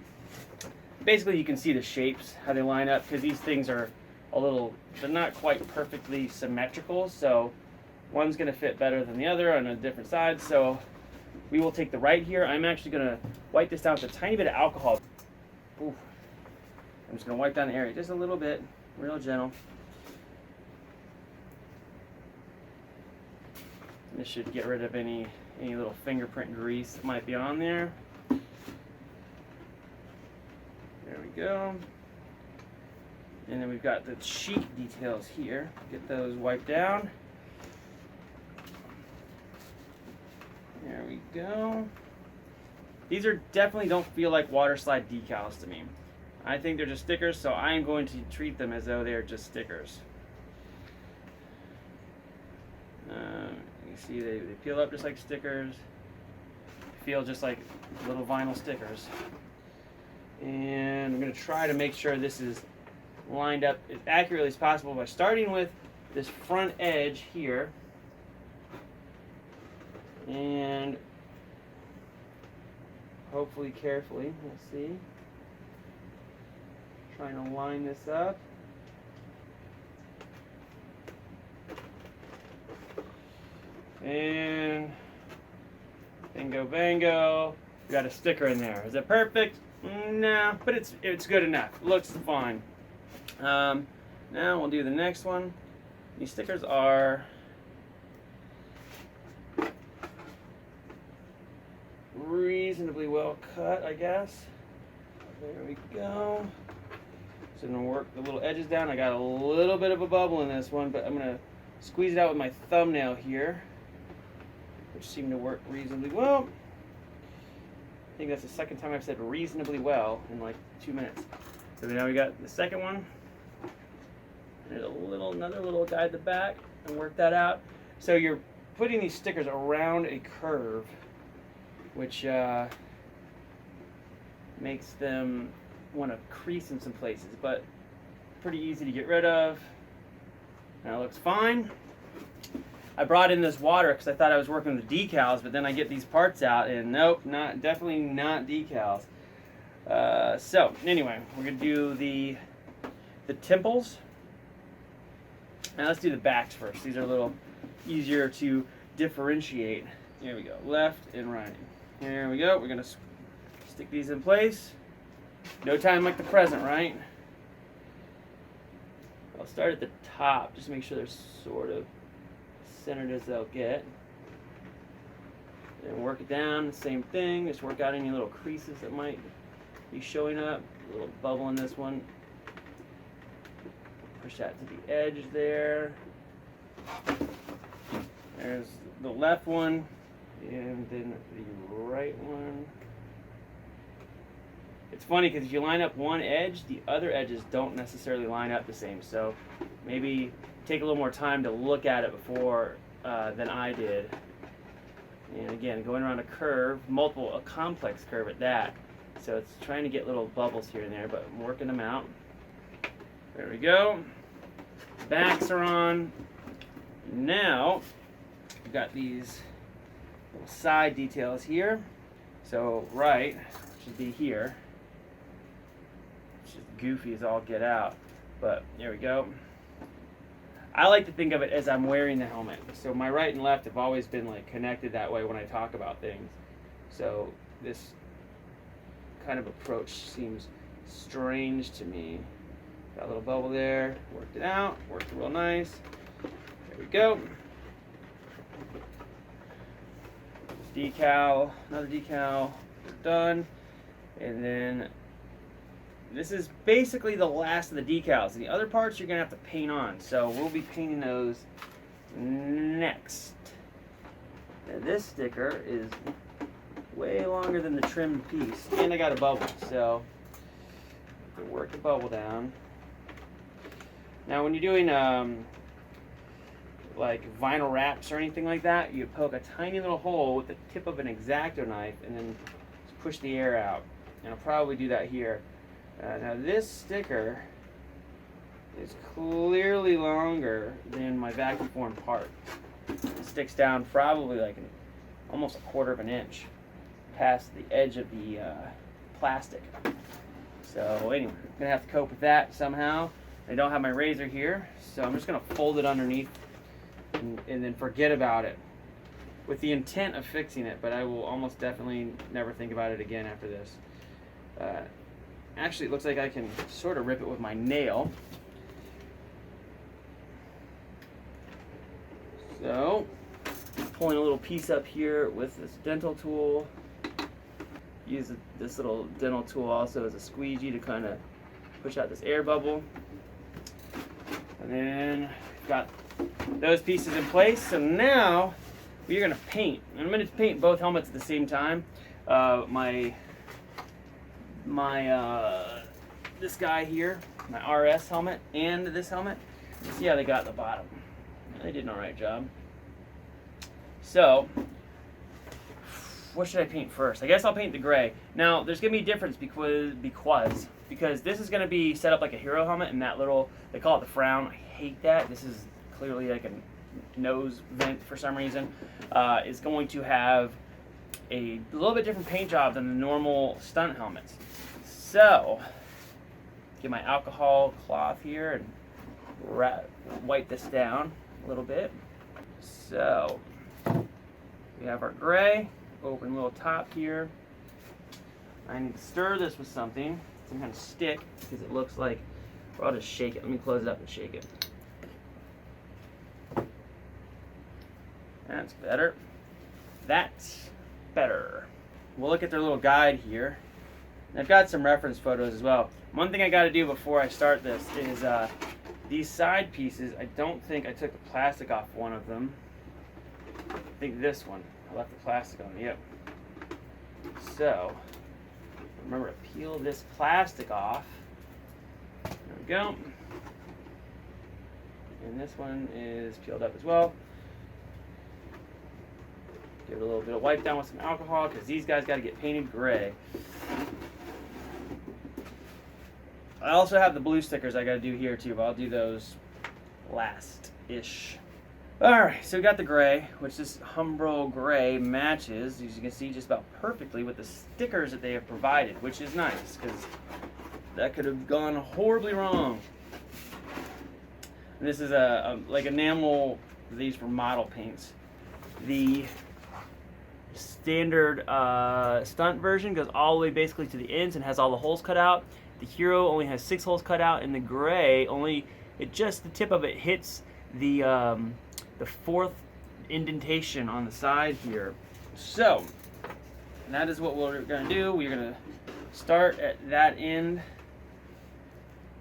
Basically, you can see the shapes, how they line up, because these things are they're not quite perfectly symmetrical, so one's going to fit better than the other on a different side. So we will take the right here. I'm actually going to wipe this down with a tiny bit of alcohol. Ooh. I'm just going to wipe down the area just a little bit, real gentle. This should get rid of any little fingerprint grease that might be on there. There we go. And then we've got the sheet details here. Get those wiped down. There we go. These are definitely don't feel like water slide decals to me. I think they're just stickers, so I'm going to treat them as though they're just stickers. You see they peel up just like stickers. Feel just like little vinyl stickers. And I'm going to try to make sure this is lined up as accurately as possible by starting with this front edge here. And hopefully carefully, let's see. Trying to line this up. And bingo bango. We got a sticker in there. Is it perfect? No, but it's good enough. It looks fine. Now we'll do the next one. These stickers are reasonably well cut, I guess. There we go. So I'm gonna work the little edges down. I got a little bit of a bubble in this one, but I'm gonna squeeze it out with my thumbnail here, which seemed to work reasonably well. I think that's the second time I've said reasonably well in like 2 minutes. So now we got the second one. There's another little guy at the back, and work that out. So you're putting these stickers around a curve, which makes them want to crease in some places, but pretty easy to get rid of. Now it looks fine. I brought in this water because I thought I was working with decals, but then I get these parts out, and nope, definitely not decals. So anyway, we're gonna do the temples. Now let's do the backs first. These are a little easier to differentiate. Here we go, left and right. Here we go. We're gonna stick these in place. No time like the present, right? I'll start at the top, just to make sure they're sort of centered as they'll get. Then work it down, same thing. Just work out any little creases that might be showing up. A little bubble in this one. Push that to the edge there. There's the left one, and then the right one. It's funny because if you line up one edge, the other edges don't necessarily line up the same. So maybe take a little more time to look at it before than I did. And again, going around a curve, a complex curve at that. So it's trying to get little bubbles here and there, but I'm working them out. There we go. Backs are on. Now, we've got these little side details here. So right should be here. It's just goofy as all get out. But there we go. I like to think of it as I'm wearing the helmet. So my right and left have always been like connected that way when I talk about things. So this kind of approach seems strange to me. Got a little bubble there, worked it out, worked it real nice. There we go. Decal, another decal, done. And then this is basically the last of the decals. The other parts you're gonna have to paint on. So we'll be painting those next. Now this sticker is way longer than the trimmed piece. And I got a bubble, so I can work the bubble down. Now when you're doing like vinyl wraps or anything like that, you poke a tiny little hole with the tip of an X-Acto knife and then push the air out. and I'll probably do that here. Now this sticker is clearly longer than my vacuum form part. It sticks down probably like almost 1/4 of an inch past the edge of the plastic. So anyway, I'm gonna have to cope with that somehow. I don't have my razor here, so I'm just gonna fold it underneath and then forget about it with the intent of fixing it, but I will almost definitely never think about it again after this. Actually, it looks like I can sort of rip it with my nail. So, pulling a little piece up here with this dental tool. Use this little dental tool also as a squeegee to kind of push out this air bubble. And then we've got those pieces in place. So now we're going to paint. And I'm going to paint both helmets at the same time. This guy here, my RS helmet, and this helmet. See how they got at the bottom. They did an alright job. So, what should I paint first? I guess I'll paint the gray. Now, there's going to be a difference because this is going to be set up like a hero helmet, and that little, they call it the frown. I hate that. This is clearly like a nose vent for some reason. Is going to have a little bit different paint job than the normal stunt helmets. So, get my alcohol cloth here and wipe this down a little bit. So, we have our gray, open little top here. I need to stir this with something, some kind of stick, because it looks like, or I'll just shake it. Let me close it up and shake it. That's better. That's better. We'll look at their little guide here. And I've got some reference photos as well. One thing I got to do before I start this is these side pieces. I don't think I took the plastic off one of them. I think this one. I left the plastic on. Yep. So remember to peel this plastic off. There we go. And this one is peeled up as well. Give it a little bit of wipe down with some alcohol because these guys got to get painted gray. I also have the blue stickers I got to do here too, but I'll do those last-ish. Alright, so we got the gray, which this Umbro gray matches, as you can see, just about perfectly with the stickers that they have provided, which is nice because that could have gone horribly wrong. And this is like enamel, these for model paints. The standard stunt version goes all the way basically to the ends and has all the holes cut out. The Hero only has 6 holes cut out, and the gray just the tip of it hits the 4th indentation on the side here. So that is what we're going to do. We're going to start at that end.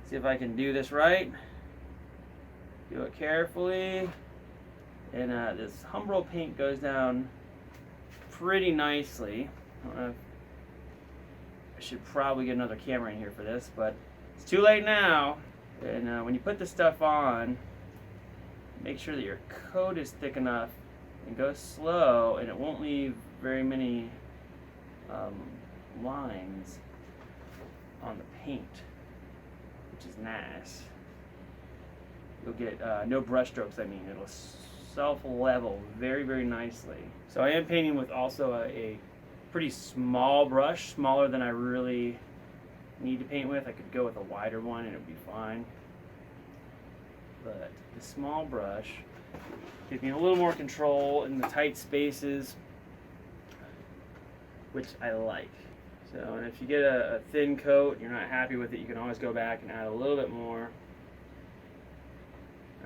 See if I can do this right. Do it carefully. And this Umbro paint goes down pretty nicely. I should probably get another camera in here for this, but it's too late now. And when you put this stuff on, make sure that your coat is thick enough and go slow, and it won't leave very many lines on the paint, which is nice. You'll get no brush strokes, I mean. It'll self-level very, very nicely. So I am painting with also a pretty small brush, smaller than I really need to paint with. I could go with a wider one and it would be fine. But the small brush gives me a little more control in the tight spaces, which I like. So, and if you get a thin coat and you're not happy with it, you can always go back and add a little bit more.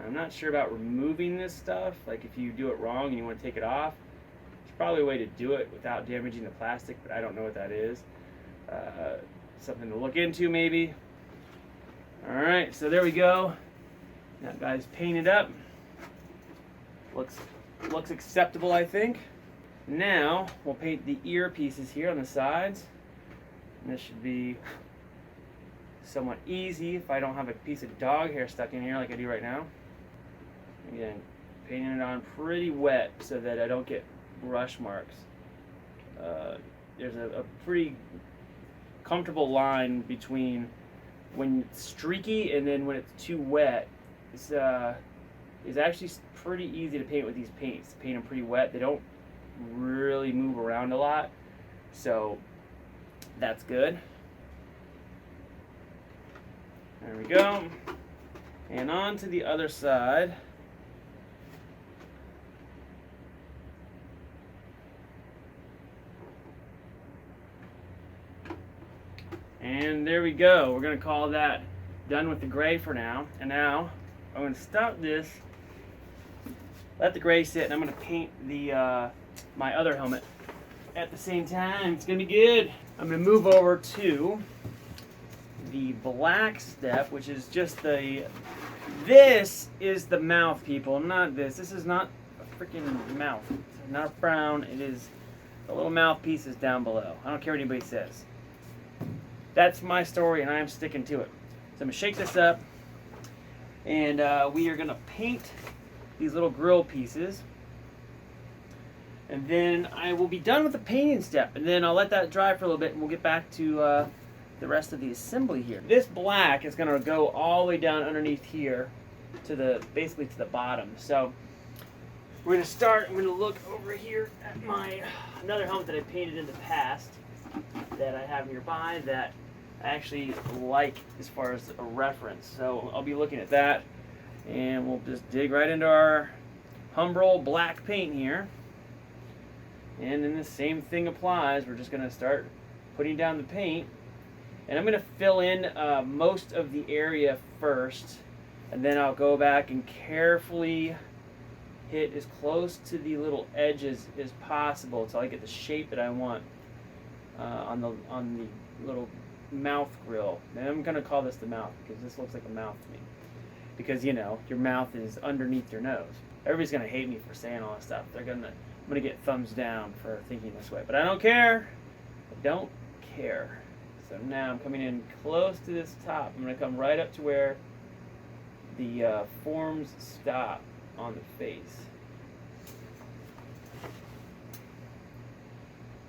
I'm not sure about removing this stuff. Like if you do it wrong and you want to take it off, there's probably a way to do it without damaging the plastic, but I don't know what that is. Something to look into maybe. Alright, so there we go. That guy's painted up. Looks acceptable, I think. Now we'll paint the ear pieces here on the sides. And this should be somewhat easy if I don't have a piece of dog hair stuck in here like I do right now. Again, painting it on pretty wet so that I don't get brush marks. There's a pretty comfortable line between when it's streaky and then when it's too wet. It's actually pretty easy to paint with these paints. Paint them pretty wet. They don't really move around a lot, so that's good. There we go. And on to the other side. And there we go. We're going to call that done with the gray for now. And now I'm going to stop this, let the gray sit, and I'm going to paint the my other helmet at the same time. It's going to be good. I'm going to move over to the black step, which is just this is the mouth, people, not this. This is not a freaking mouth. It's not brown. It is the little mouthpieces down below. I don't care what anybody says. That's my story, and I'm sticking to it. So I'm going to shake this up, and we are going to paint these little grill pieces. And then I will be done with the painting step, and then I'll let that dry for a little bit, and we'll get back to the rest of the assembly here. This black is going to go all the way down underneath here to basically to the bottom. So we're going to start. I'm going to look over here at my another helmet that I painted in the past that I have nearby that I actually like as far as a reference. So I'll be looking at that, and we'll just dig right into our Humbrol black paint here. And then the same thing applies. We're just going to start putting down the paint. And I'm going to fill in most of the area first, and then I'll go back and carefully hit as close to the little edges as possible until I get the shape that I want on the little mouth grill. And I'm going to call this the mouth because this looks like a mouth to me. Because, you know, your mouth is underneath your nose. Everybody's going to hate me for saying all this stuff. I'm going to get thumbs down for thinking this way. But I don't care. I don't care. So now I'm coming in close to this top. I'm going to come right up to where the forms stop on the face.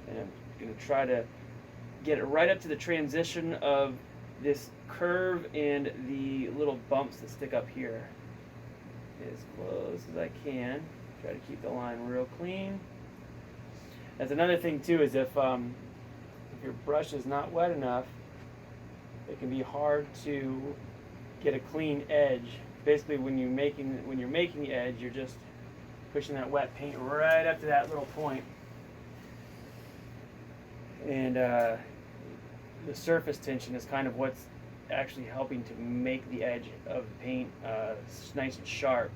And I'm going to try to get it right up to the transition of this curve and the little bumps that stick up here. As close as I can. Try to keep the line real clean. That's another thing too, is if your brush is not wet enough, it can be hard to get a clean edge. Basically, when you're making the edge, you're just pushing that wet paint right up to that little point, and the surface tension is kind of what's actually helping to make the edge of the paint nice and sharp,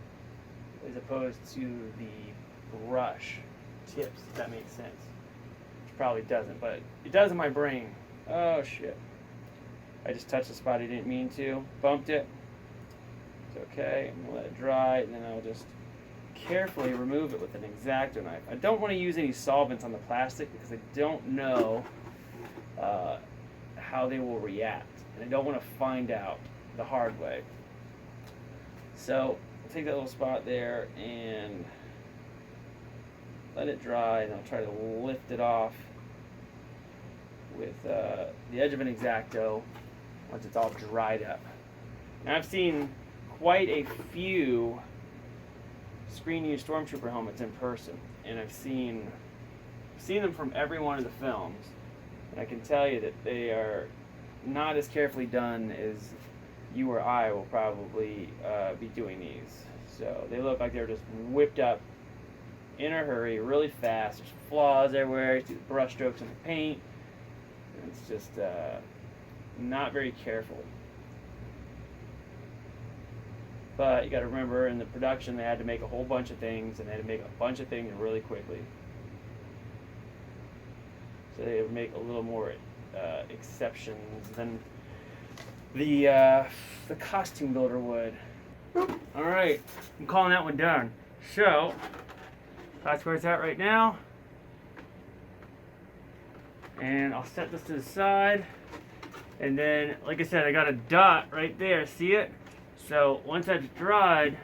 as opposed to the brush tips. If that makes sense. Probably doesn't, but it does in my brain. Oh shit. I just touched the spot I didn't mean to. Bumped it. It's okay. I'm going to let it dry, and then I'll just carefully remove it with an X-Acto knife. I don't want to use any solvents on the plastic because I don't know how they will react, and I don't want to find out the hard way. So I'll take that little spot there and let it dry, and I'll try to lift it off with the edge of an X-Acto once it's all dried up. Now I've seen quite a few screen-used Stormtrooper helmets in person, and I've seen them from every one of the films, and I can tell you that they are not as carefully done as you or I will probably be doing these. So they look like they're just whipped up in a hurry, really fast. There's flaws everywhere. You see the brush strokes in the paint. And it's just not very careful. But you got to remember, in the production, they had to make a whole bunch of things, and they had to make a bunch of things really quickly. So they would make a little more exceptions than the costume builder would. All right, I'm calling that one done. So that's where it's at right now. And I'll set this to the side. And then, like I said, I got a dot right there. See it? So once that's dried,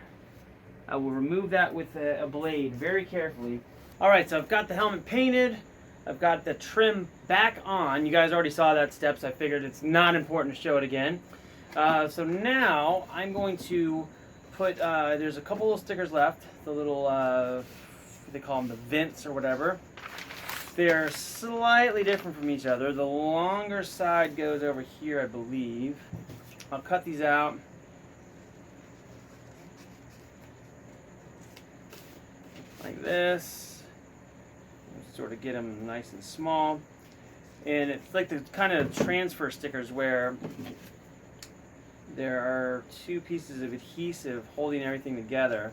I will remove that with a blade very carefully. All right, so I've got the helmet painted. I've got the trim back on. You guys already saw that step, so I figured it's not important to show it again. So now I'm going to put, there's a couple little stickers left, the little, they call them the vents or whatever. They're slightly different from each other. The longer side goes over here, I believe. I'll cut these out. Like this. Sort of get them nice and small. And it's like the kind of transfer stickers where there are two pieces of adhesive holding everything together.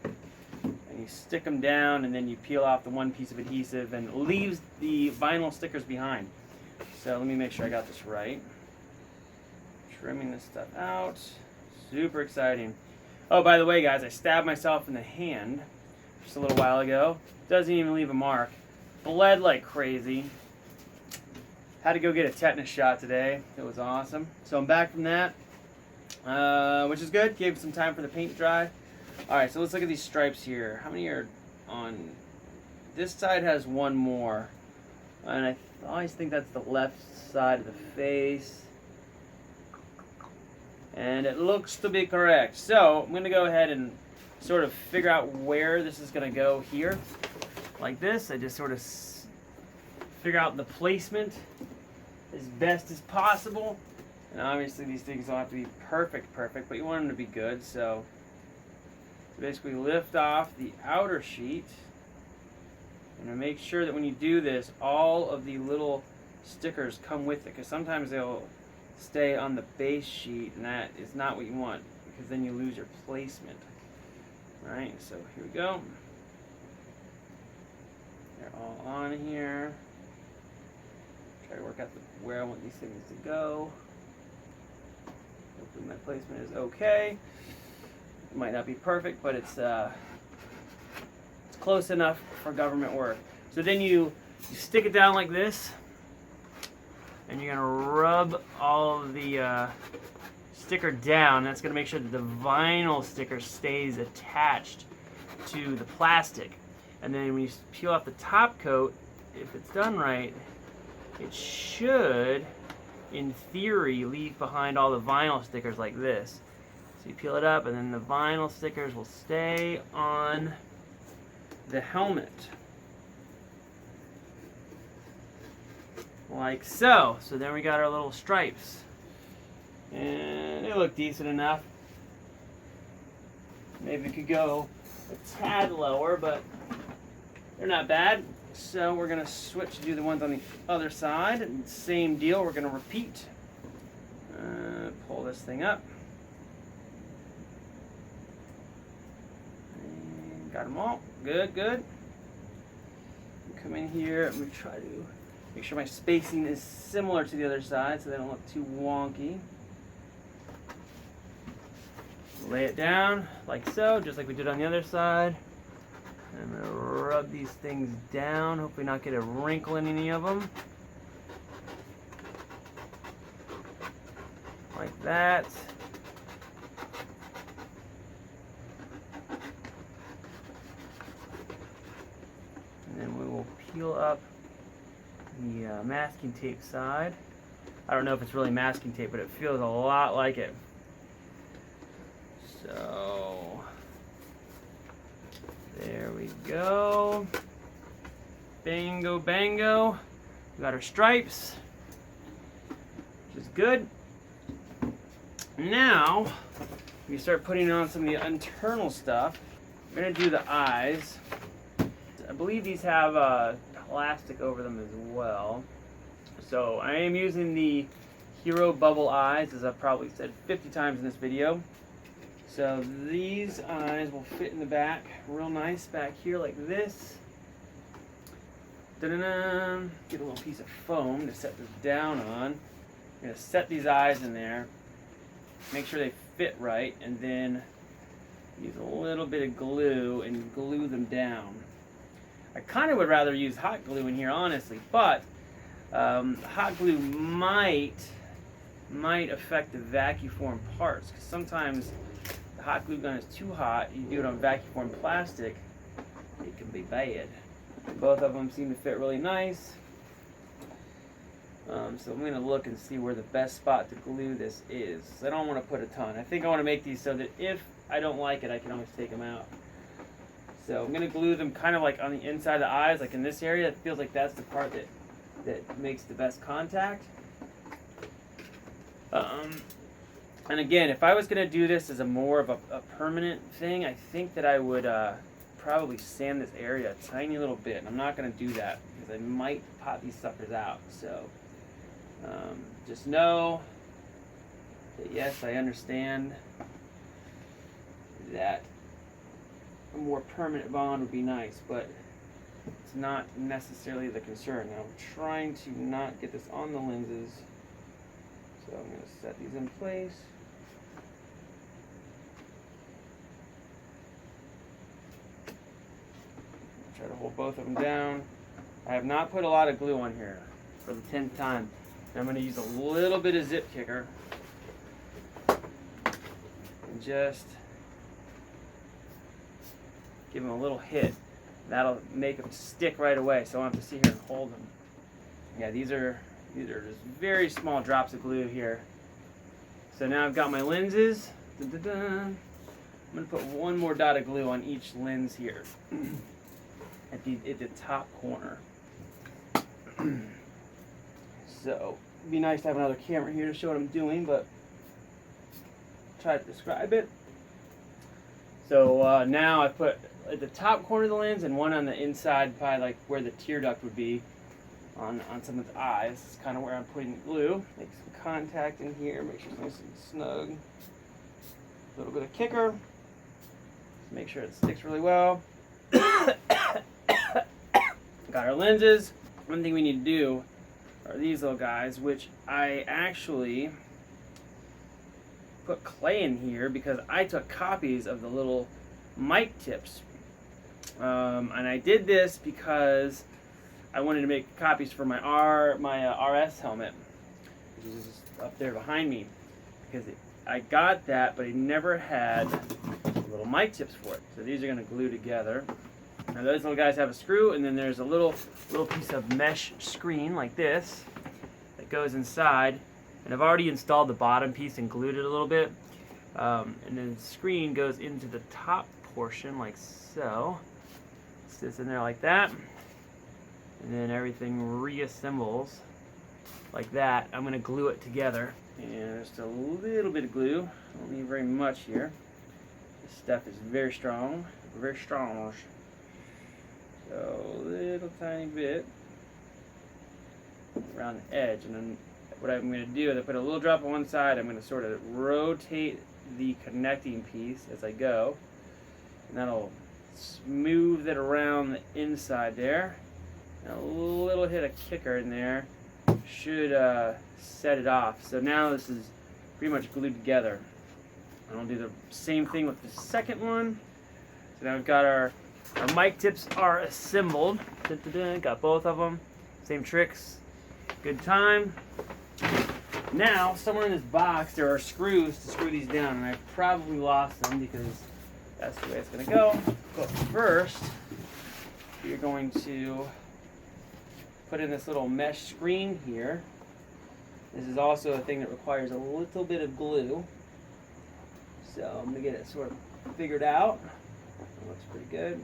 And you stick them down and then you peel off the one piece of adhesive and it leaves the vinyl stickers behind. So let me make sure I got this right. Trimming this stuff out. Super exciting. Oh, by the way, guys, I stabbed myself in the hand just a little while ago. Doesn't even leave a mark. Bled like crazy. Had to go get a tetanus shot today. It was awesome. So I'm back from that, which is good. Gave some time for the paint to dry. All right, so let's look at these stripes here. How many are on? This side has one more, and I always think that's the left side of the face. And it looks to be correct. So I'm gonna go ahead and sort of figure out where this is gonna go here. Like this, I just sort of figure out the placement as best as possible. And obviously these things don't have to be perfect, but you want them to be good. So basically lift off the outer sheet and make sure that when you do this, all of the little stickers come with it, because sometimes they'll stay on the base sheet, and that is not what you want, because then you lose your placement. Alright, so here we go. They're all on here. Try to work out where I want these things to go. Hopefully my placement is okay. It might not be perfect, but it's close enough for government work. So then you stick it down like this, and you're going to rub all of the sticker down. That's going to make sure that the vinyl sticker stays attached to the plastic. And then when you peel off the top coat, if it's done right, it should, in theory, leave behind all the vinyl stickers like this. So you peel it up, and then the vinyl stickers will stay on the helmet. Like so. So then we got our little stripes. And they look decent enough. Maybe we could go a tad lower, but they're not bad. So we're going to switch to do the ones on the other side. And same deal, we're going to repeat. Pull this thing up. And got them all. Good, good. Come in here. I'm going to try to make sure my spacing is similar to the other side so they don't look too wonky. Lay it down like so, just like we did on the other side. I'm going to rub these things down, hopefully not get a wrinkle in any of them. Like that. And then we will peel up the masking tape side. I don't know if it's really masking tape, but it feels a lot like it. So there we go. Bango, bango. We got our stripes, which is good. Now we start putting on some of the internal stuff. We're gonna do the eyes. I believe these have plastic over them as well. So I am using the Hero Bubble Eyes, as I've probably said 50 times in this video. So these eyes will fit in the back real nice back here like this. Da-da-da. Get a little piece of foam to set this down on. I'm going to set these eyes in there, make sure they fit right, and then use a little bit of glue and glue them down. I kind of would rather use hot glue in here, honestly, but hot glue might affect the vacuform parts, because sometimes the hot glue gun is too hot. You do it on vacuform plastic, it can be bad. Both of them seem to fit really nice. So I'm going to look and see where the best spot to glue this is. I don't want to put a ton. I think I want to make these so that if I don't like it, I can always take them out. So I'm going to glue them kind of like on the inside of the eyes, like in this area. It feels like that's the part that makes the best contact. And again, if I was going to do this as a more of a permanent thing, I think that I would probably sand this area a tiny little bit. I'm not going to do that because I might pop these suckers out. So just know that yes, I understand that a more permanent bond would be nice, but it's not necessarily the concern. Now, I'm trying to not get this on the lenses, so I'm going to set these in place. Try to hold both of them down. I have not put a lot of glue on here for the 10th time. I'm going to use a little bit of zip kicker and just give them a little hit. That'll make them stick right away, so I don't have to sit here and hold them. Yeah, these are just very small drops of glue here. So now I've got my lenses. I'm going to put one more dot of glue on each lens here at the top corner. So it'd be nice to have another camera here to show what I'm doing, but try to describe it. So now I put at the top corner of the lens and one on the inside, probably like where the tear duct would be on someone's eyes. This is kind of where I'm putting the glue. Make some contact in here, make sure it's nice and snug. A little bit of kicker. Just make sure it sticks really well. Got our lenses. One thing we need to do are these little guys, which I actually put clay in here because I took copies of the little mic tips. And I did this because I wanted to make copies for my RS helmet, which is up there behind me, because I got that, but I never had little mic tips for it. So these are going to glue together. Now those little guys have a screw, and then there's a little piece of mesh screen like this that goes inside. And I've already installed the bottom piece and glued it a little bit. And then the screen goes into the top portion like so. Sits in there like that. And then everything reassembles like that. I'm going to glue it together. And just a little bit of glue. I don't need very much here. This stuff is very strong. Very strong. So a little tiny bit around the edge. And then what I'm going to do is I put a little drop on one side. I'm going to sort of rotate the connecting piece as I go. And that'll smooth it around the inside there. And a little hit of kicker in there should set it off. So now this is pretty much glued together. And I'll do the same thing with the second one. So now we've got our mic tips are assembled. Got both of them. Same tricks. Good time. Now, somewhere in this box there are screws to screw these down, and I probably lost them because that's the way it's going to go. But first, you're going to put in this little mesh screen here. This is also a thing that requires a little bit of glue. So I'm going to get it sort of figured out. It looks pretty good.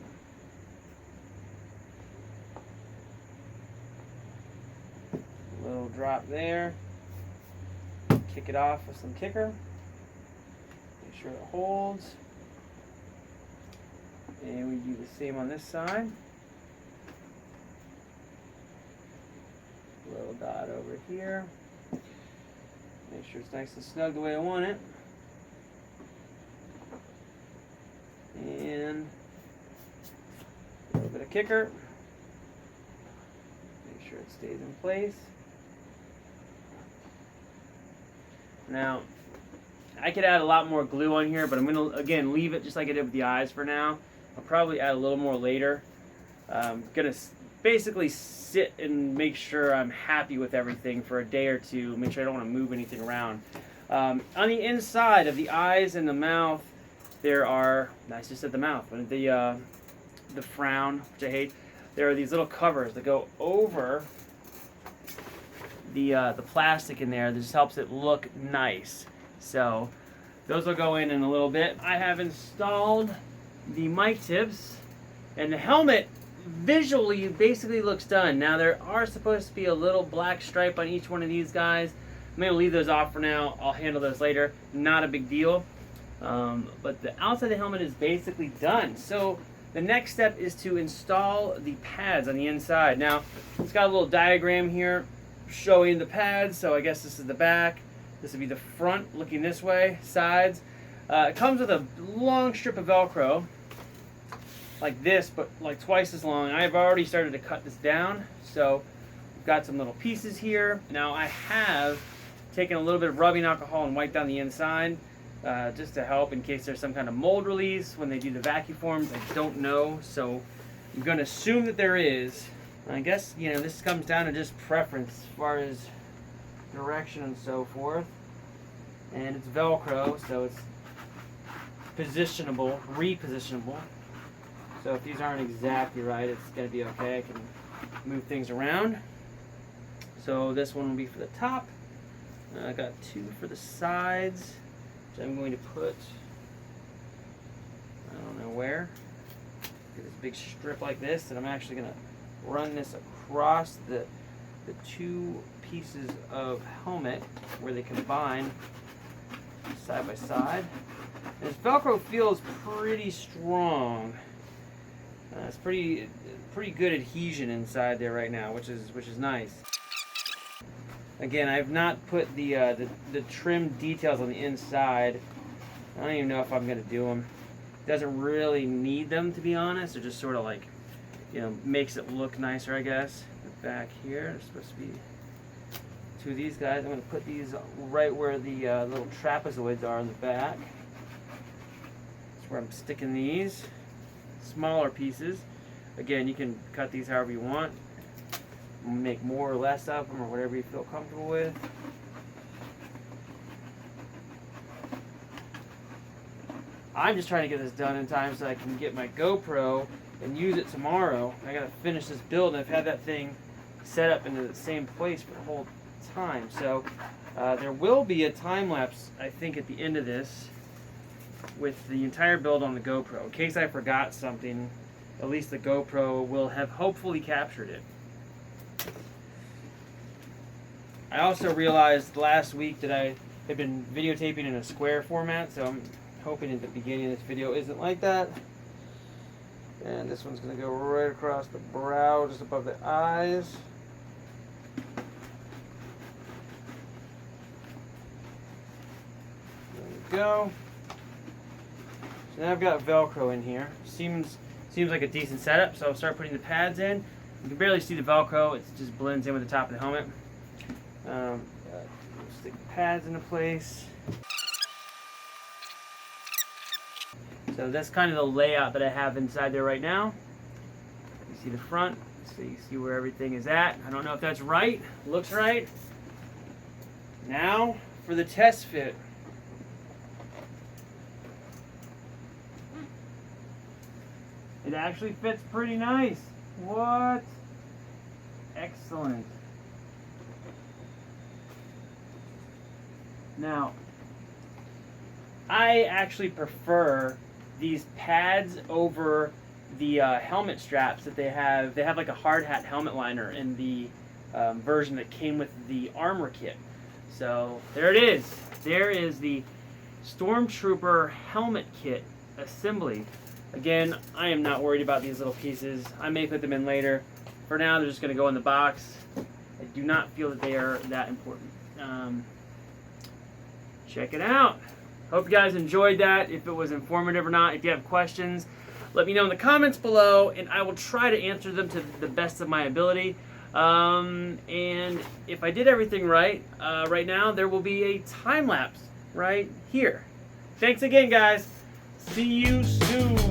A little drop there. Kick it off with some kicker. Make sure it holds. And we do the same on this side. Little dot over here. Make sure it's nice and snug the way I want it. And a little bit of kicker. Make sure it stays in place. Now, I could add a lot more glue on here, but I'm going to, again, leave it just like I did with the eyes for now. I'll probably add a little more later. I'm going to basically sit and make sure I'm happy with everything for a day or two, make sure I don't want to move anything around. On the inside of the eyes and the mouth, there are, I just said the mouth, but the the frown, which I hate, there are these little covers that go over the plastic in there. This helps it look nice. So those will go in a little bit. I have installed the mic tips, and the helmet visually basically looks done. Now there are supposed to be a little black stripe on each one of these guys. I'm going to leave those off for now. I'll handle those later. Not a big deal. But the outside of the helmet is basically done. So the next step is to install the pads on the inside. Now, it's got a little diagram here showing the pads. So I guess this is the back. This would be the front looking this way, sides. It comes with a long strip of Velcro, like this, but like twice as long. I've already started to cut this down. So we've got some little pieces here. Now I have taken a little bit of rubbing alcohol and wiped down the inside. Just to help in case there's some kind of mold release when they do the vacuum forms. I don't know, so I'm going to assume that there is. I guess, you know, this comes down to just preference as far as direction and so forth. And it's Velcro, so it's positionable, repositionable. So if these aren't exactly right, it's going to be okay. I can move things around. So this one will be for the top. I got two for the sides. So I'm going to put, I don't know where, get this big strip like this, and I'm actually going to run this across the two pieces of helmet where they combine side by side. And this Velcro feels pretty strong. It's pretty good adhesion inside there right now, which is nice. Again, I have not put the trim details on the inside. I don't even know if I'm going to do them. It doesn't really need them, to be honest. It just sort of like, you know, makes it look nicer, I guess. Back here, there's supposed to be two of these guys. I'm going to put these right where the little trapezoids are in the back. That's where I'm sticking these. Smaller pieces. Again, you can cut these however you want. Make more or less of them, or whatever you feel comfortable with. I'm just trying to get this done in time so I can get my GoPro and use it tomorrow. I gotta finish this build, and I've had that thing set up in the same place for the whole time. So there will be a time lapse, I think, at the end of this with the entire build on the GoPro. In case I forgot something, at least the GoPro will have hopefully captured it. I also realized last week that I had been videotaping in a square format, so I'm hoping at the beginning of this video isn't like that. And this one's going to go right across the brow, just above the eyes. There we go. So now I've got Velcro in here. Seems like a decent setup, so I'll start putting the pads in. You can barely see the Velcro, it just blends in with the top of the helmet. Stick the pads into place. So that's kind of the layout that I have inside there right now. You see the front, so you see where everything is at. I don't know if that's right, looks right. Now for the test fit. It actually fits pretty nice. What? Excellent. Now, I actually prefer these pads over the helmet straps that they have. They have like a hard hat helmet liner in the version that came with the armor kit. So there it is. There is the Stormtrooper helmet kit assembly. Again, I am not worried about these little pieces. I may put them in later. For now, they're just going to go in the box. I do not feel that they are that important. Check it out. Hope you guys enjoyed that, if it was informative or not. If you have questions, let me know in the comments below, and I will try to answer them to the best of my ability. And if I did everything right, right now, there will be a time lapse right here. Thanks again, guys. See you soon.